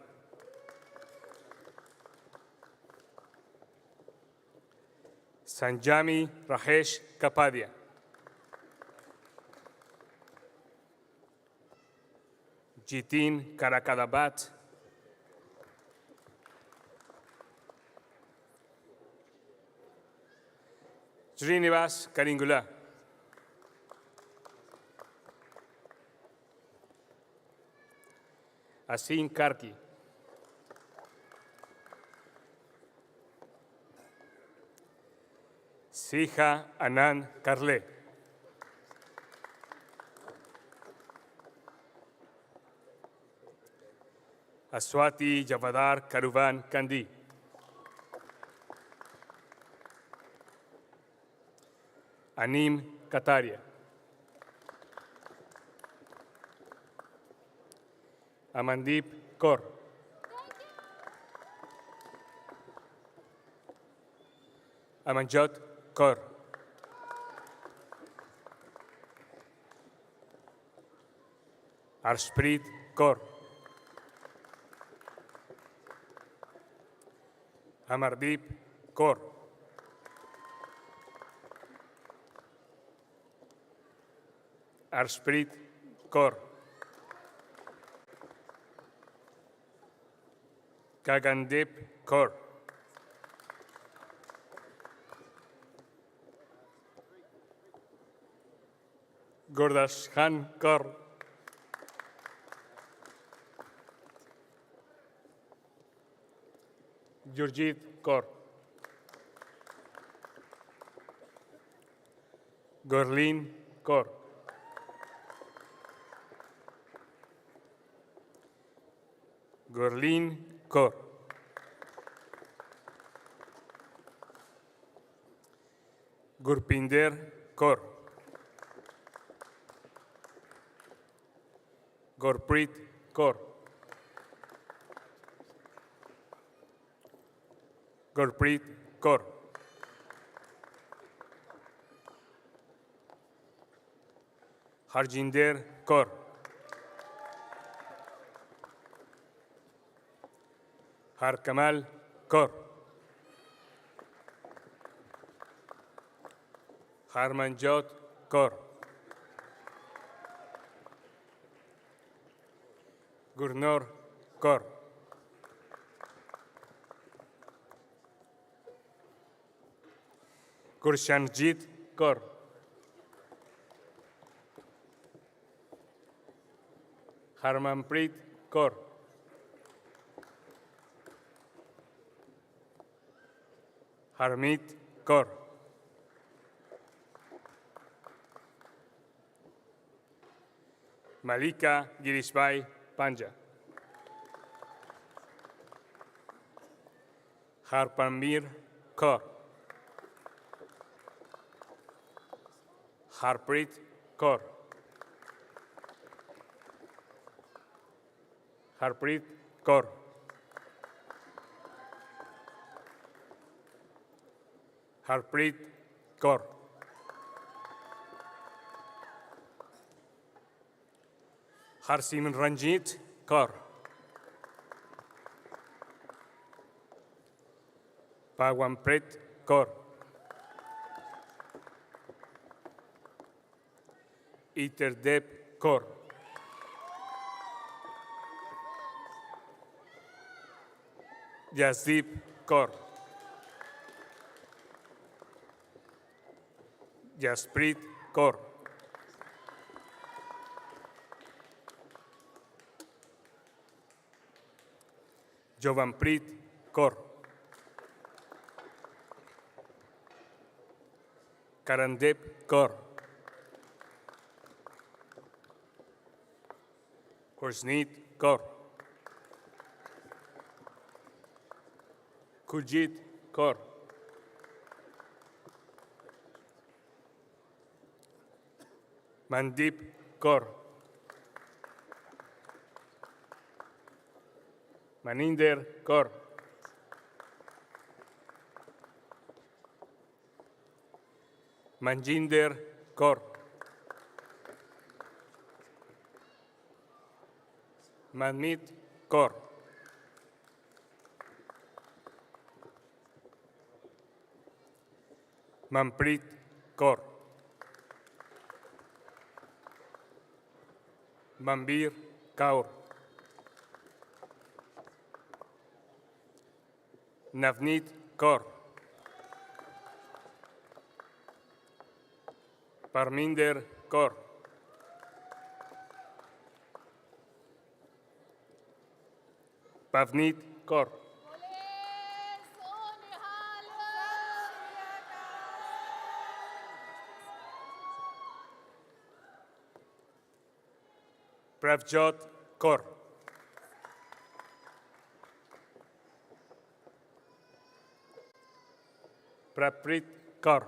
S7: Sanjami Rajesh Kapadia. Jitin Karakadabat. Srinivas Karingula. Asin Karki. Siha Anand Karle. Aswati Javadar Karuvan Kandi. Anim Kataria. Amandeep Kaur. Amanjot Kaur. Arshpreet Kaur. Amardeep Kaur. Arshpreet Kaur. Gagandeep Kaur. Gurdas Khan Kaur. Gurjeet Kaur. Gurleen Kaur. Gurleen Kaur. Gurpinder Kaur. Gurpreet Kaur. Gurpreet Kaur. Harjinder Kaur. Harkamal Kaur. Harmanjot Kaur. Gurnor Kaur. Gurshanjit Kaur. Harmanpreet Kaur. Harmeet Kaur. Malika Girishbhai Panja. Harpanmir Kaur. Harpreet Kaur. Harpreet Kaur. Harpreet Kaur. Harsimran Ranjit Kaur. Bhagwanpreet Kaur. Iterdep Kaur. Jasdeep Kaur. Jaspreet Kaur. Jovanpreet Kaur. Karandep Kaur. Hursneet Kaur. Kujit Kaur. Mandeep Kaur. Maninder Kaur. Manjinder Kaur. Manmeet Kaur. Manpreet Kaur. Manbir Kaur. Navneet Kaur. Parminder Kaur. Pavneet Kaur. Pravjot Kaur. Praprit Kaur.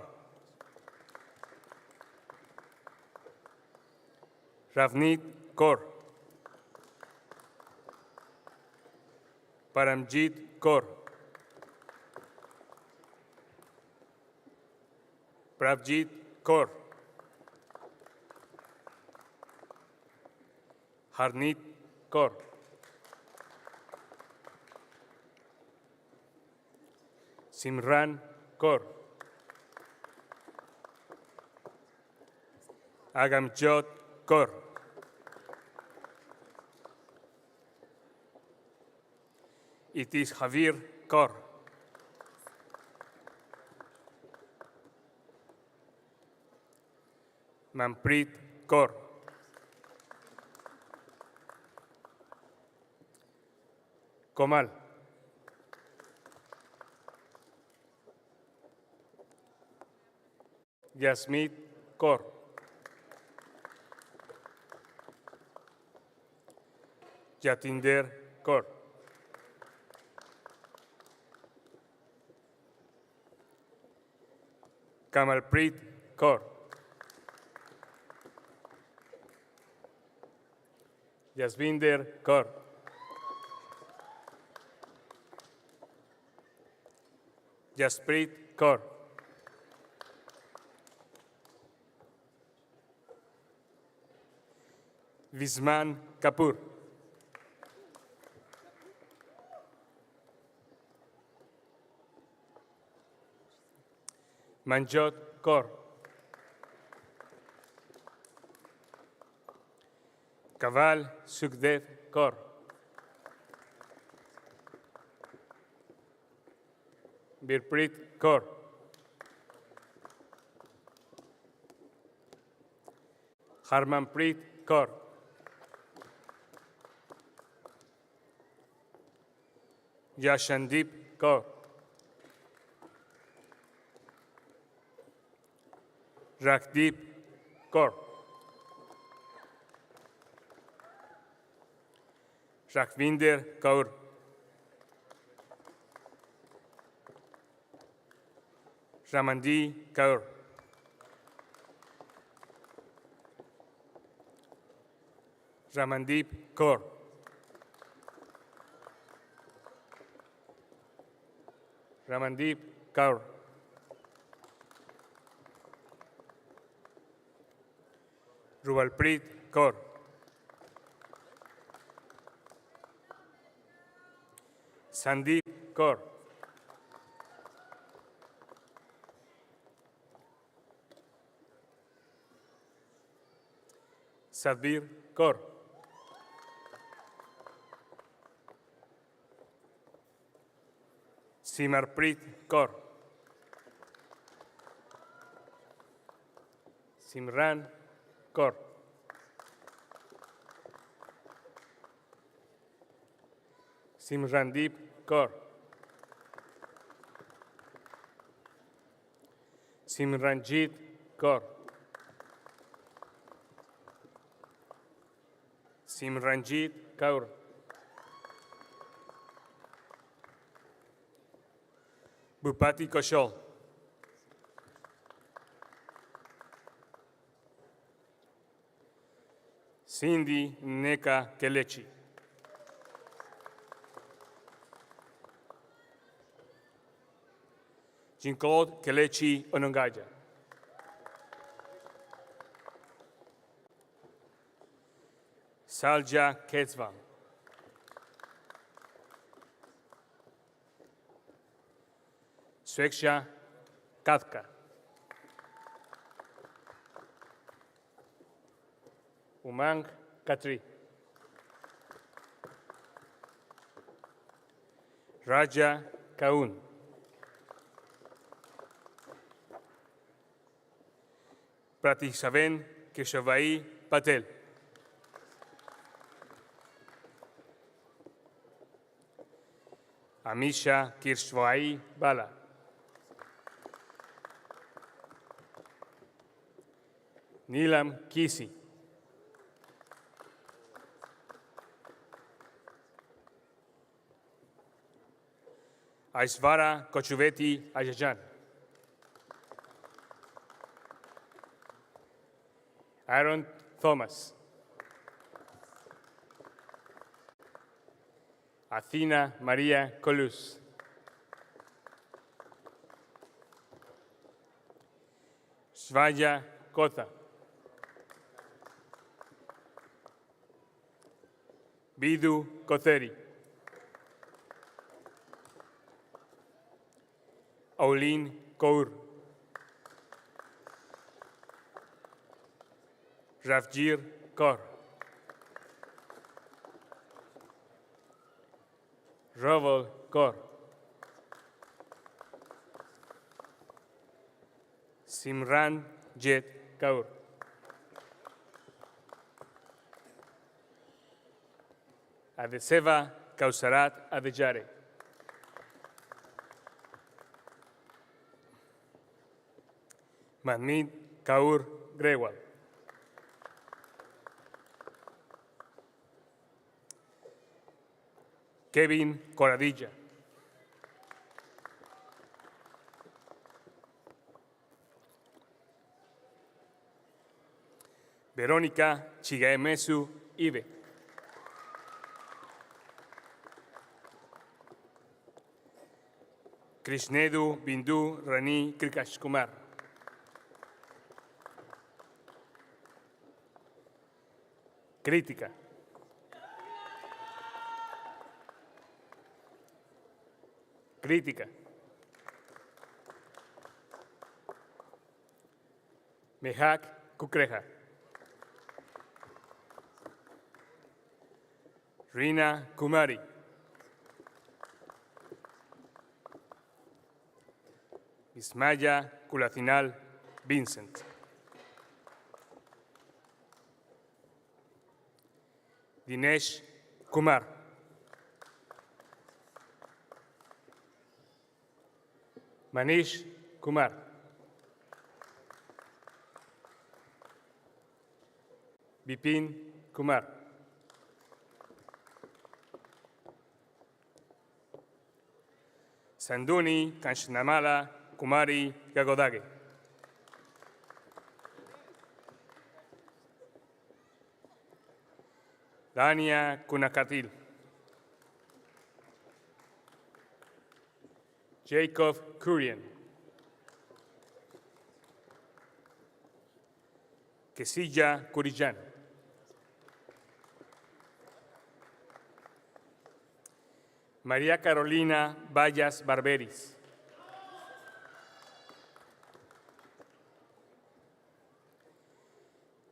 S7: Ravneet Kaur. Paramjit Kaur. Prabjit Kaur. Harneet Kaur. Simran Kaur. Agamjot Kaur. It is Javier Kaur. Manpreet Kaur. Komal. Yasmeet Kaur. Jatinder Kaur. Kamalpreet Kaur. Jasvinder Kaur. Jaspreet Kaur. Visman Kapoor. Manjot Kaur. Kaval Sukhdev Kaur. Birpreet Kaur. Harmanpreet Kaur. Yashandeep Kaur. Rakdeep Kaur. Rakvinder Kaur. Ramandi Kaur. Ramandeep Kaur. Ramandeep Kaur. Rubalpreet Kaur. Sandeep Kaur. Sadbir Kaur. Simarpreet Kaur. Simran Kaur. Simrandeep Kaur. Simranjit Kaur. Simranjit Kaur. Bhupati Kaushal. Cindy Neka Kelechi. Jean-Claude Kelechi Onongaja. Salja Ketzvan. Sweksha Katka. Umang Katri. Raja Kaun. Pratisaben Keshavai Patel. Amisha Kirshvai Bala. Neelam Kisi. Aishvara Kochuveti Ajajan. Aaron Thomas. Athena Maria Colus. Svaya Kotha. Bidu Kotheri. Olin Kaur. Ravjir Kaur. Raval Kaur. Simran Jet Kaur. Adeseva Kausarat Adejare. Manmeet Kaur Grewal. Kevin Coradilla. Verónica Chigaemesu Ibe. Krishnedu Bindu Rani Krikashkumar. Crítica. Crítica. Mehak Kukreja. Rina Kumari. Ismaya Culacinal Vincent. Dinesh Kumar. Manish Kumar. Bipin Kumar. Sanduni Kanchanamala Kumari Gagodage. Dania Kunakatil. Jacob Kurian. Quesilla Curijan. María Carolina Vallas Barberis.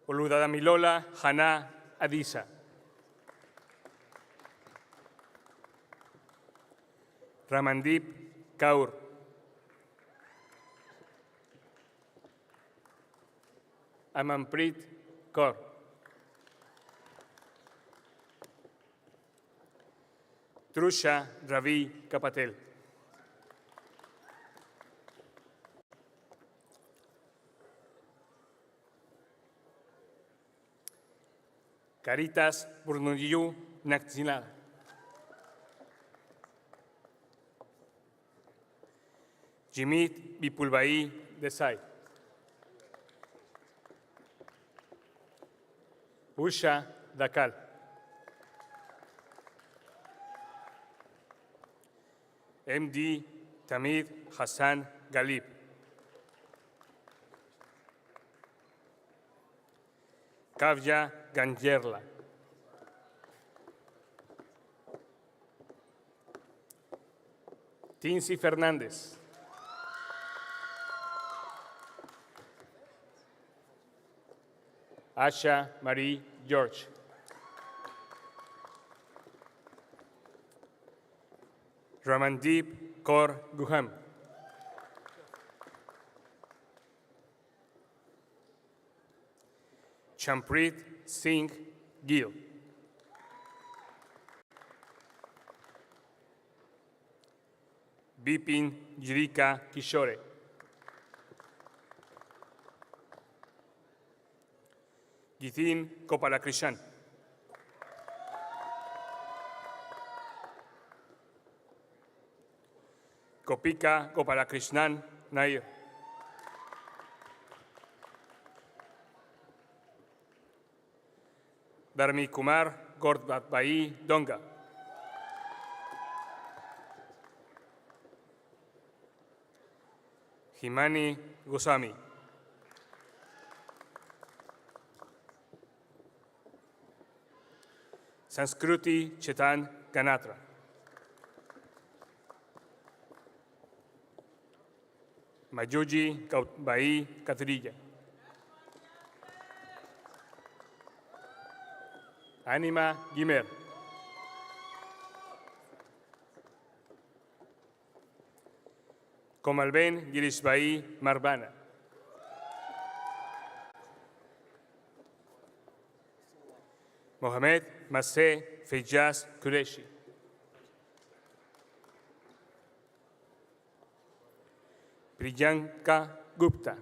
S7: Oludadamilola Haná Adisa. Ramandip Kaur. Amanpreet Kaur. Trusha Ravi Kapatel. Caritas Burnuyu Nakzinada. Jimit Bipulbai Desai. Usha Dakal. MD Tamir Hassan Galib. Kavya Ganjerla. Tinsi Fernández. Asha Marie George. Ramandeep Kaur Guham. Champreet Singh Gill. Bipin Jirika Kishore. Githin Kopalakrishan. Kopika Gopalakrishnan Nair. Dharmi Kumar Gordbatbai Donga. Himani Goswami. Sanskruti Chetan Ganatra. Mayuji Gautbai Katrilla. Anima Guimer. Comalben Girishbai Marbana. Mohamed Maseh Fejaz Qureshi. Priyanka Gupta.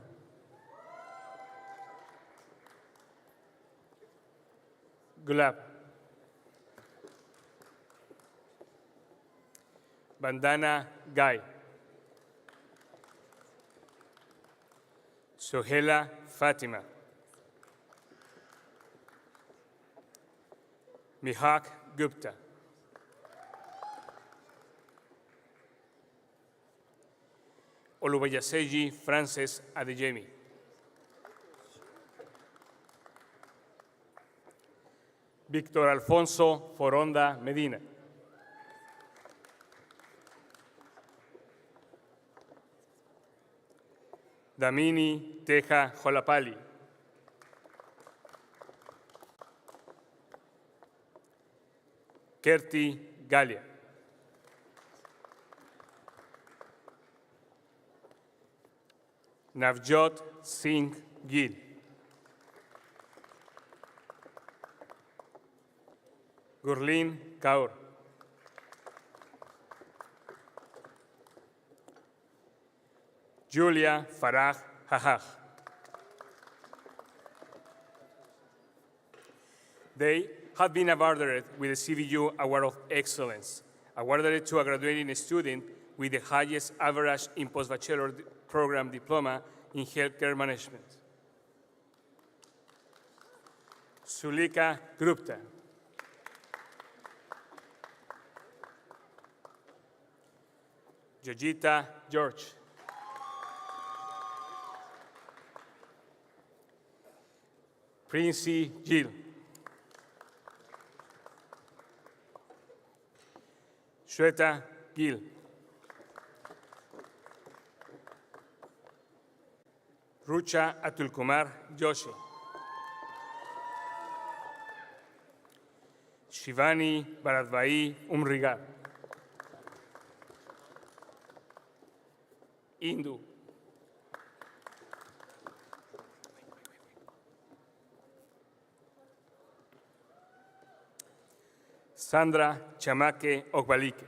S7: Gulab. Bandana Guy. Sohela Fatima. Mihak Gupta. Oluwayaseji Frances Adeyemi. Víctor Alfonso Foronda Medina. Damini Teja Jolapali. Kerti Galia. Navjot Singh Gill. Gurleen Kaur. Julia Farah Hahaj. They have been awarded with the CBU Award of Excellence, awarded to a graduating student with the highest average in post-bachelor program diploma in healthcare management. Sulika Gupta. Jojita George. Princey Jill. Shweta Gill. Rucha Atulkumar Joshi. Shivani Bharadvai Umrigar. Indu. Sandra Chamake Okbalike.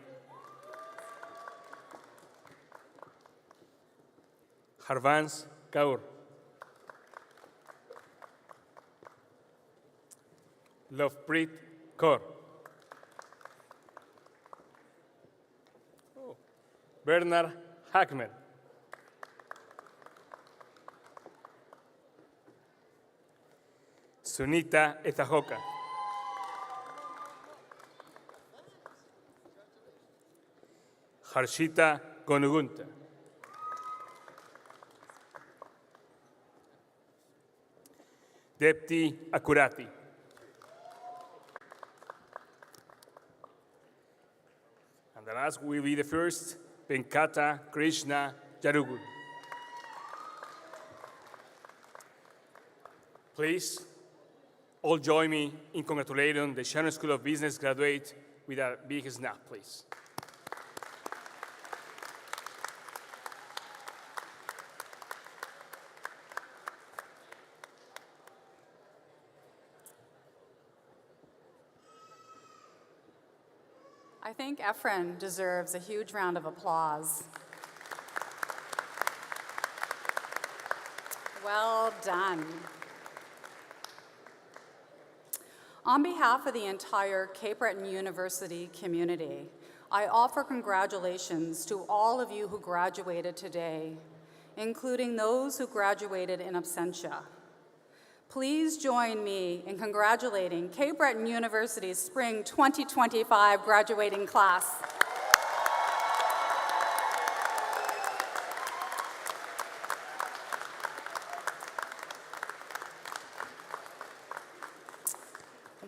S7: Harvans Kaur. Lovepreet Kaur. Bernard Hackman. Sunita Etahoka. Harshita Gonugunta. Depti Akurati. And the last will be the first, Venkata Krishna Jarugu. Please, all join me in congratulating the Shannon School of Business graduate with a big snap, please.
S2: I think Efren deserves a huge round of applause. Well done. On behalf of the entire Cape Breton University community, I offer congratulations to all of you who graduated today, including those who graduated in absentia. Please join me in congratulating Cape Breton University's Spring 2025 graduating class.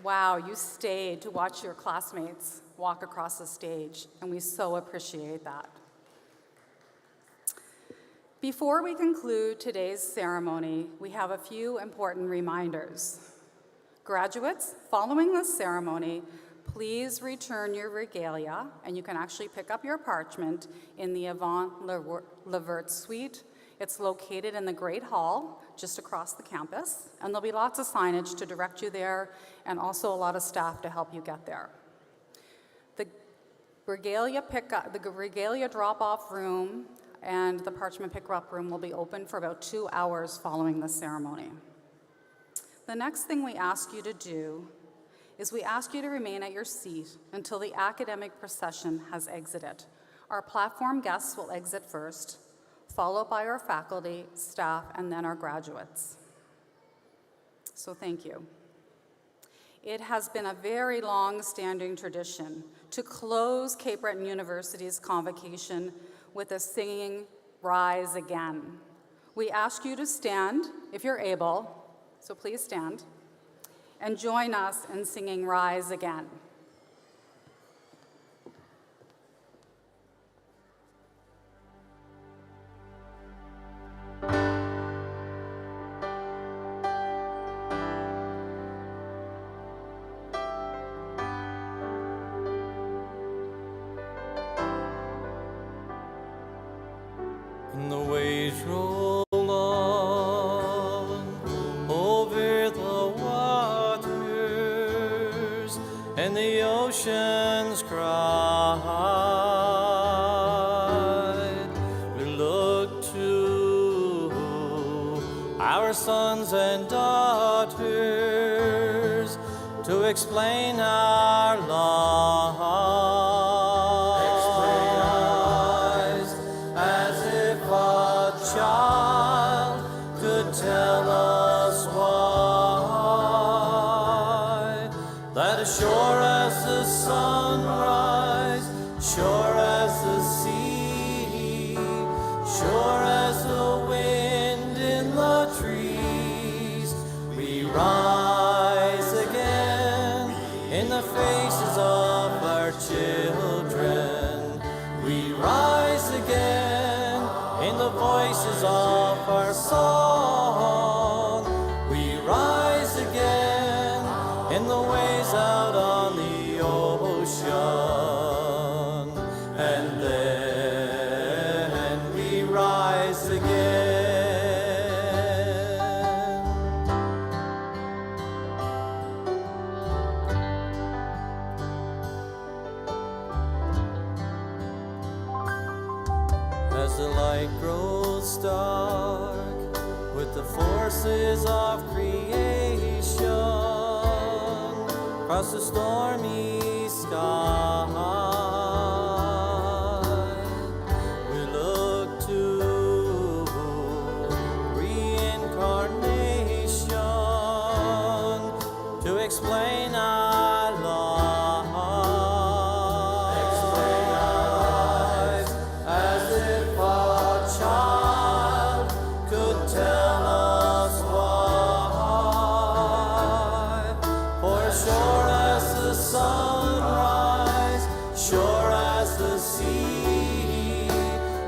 S2: Wow, you stayed to watch your classmates walk across the stage, and we so appreciate that. Before we conclude today's ceremony, we have a few important reminders. Graduates, following this ceremony, please return your regalia, and you can actually pick up your parchment in the Avant Le Vert suite. It's located in the Great Hall, just across the campus, and there'll be lots of signage to direct you there, and also a lot of staff to help you get there. The regalia drop-off room and the parchment pick-up room will be open for about 2 hours following the ceremony. The next thing we ask you to do is we ask you to remain at your seat until the academic procession has exited. Our platform guests will exit first, followed by our faculty, staff, and then our graduates. So thank you. It has been a very long-standing tradition to close Cape Breton University's Convocation with a singing Rise Again. We ask you to stand if you're able, so please stand, and join us in singing Rise Again.
S8: And the waves roll on over the waters, and the oceans cried. We look to our sons and daughters to explain our lives. Child could tell us why, that as sure as the sunrise, sure as the sea, sure as the wind in the trees, we rise again in the faces of our children. We rise again in the voices of our song. We rise again in the waves out on the ocean. And then we rise again. As the light grows dark with the forces of creation, across the stormy sky, we look to reincarnation to explain our lives. As if a child could tell us why. For sure as the sunrise, sure as the sea,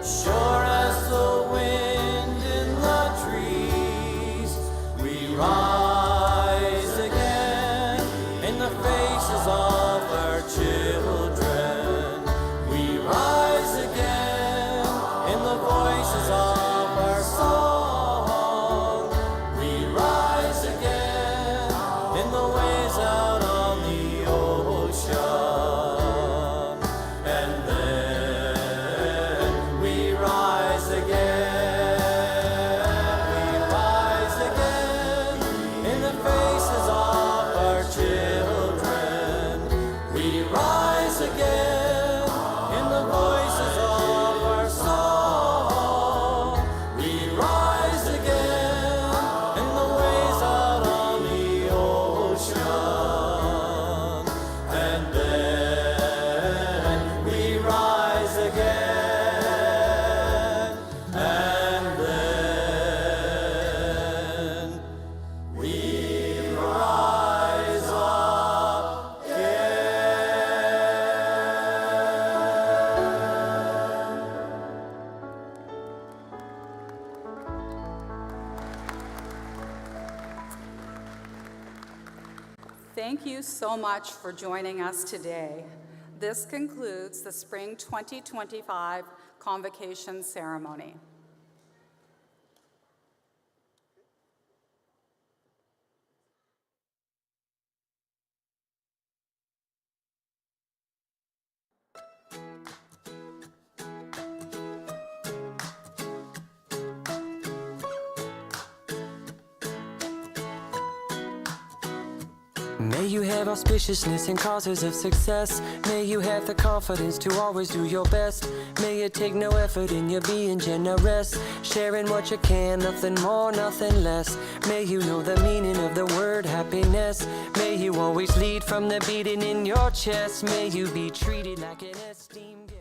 S8: sure as the wind in the trees, we rise again in the faces of our children. We rise again in the voices of our song. We rise again in the waves out on the ocean. And then
S2: Thank you so much for joining us today. This concludes the Spring 2025 Convocation ceremony.
S9: May you have auspiciousness and causes of success. May you have the confidence to always do your best. May you take no effort in your being generous, sharing what you can, nothing more, nothing less. May you know the meaning of the word happiness. May you always lead from the beating in your chest. May you be treated like an esteemed guest.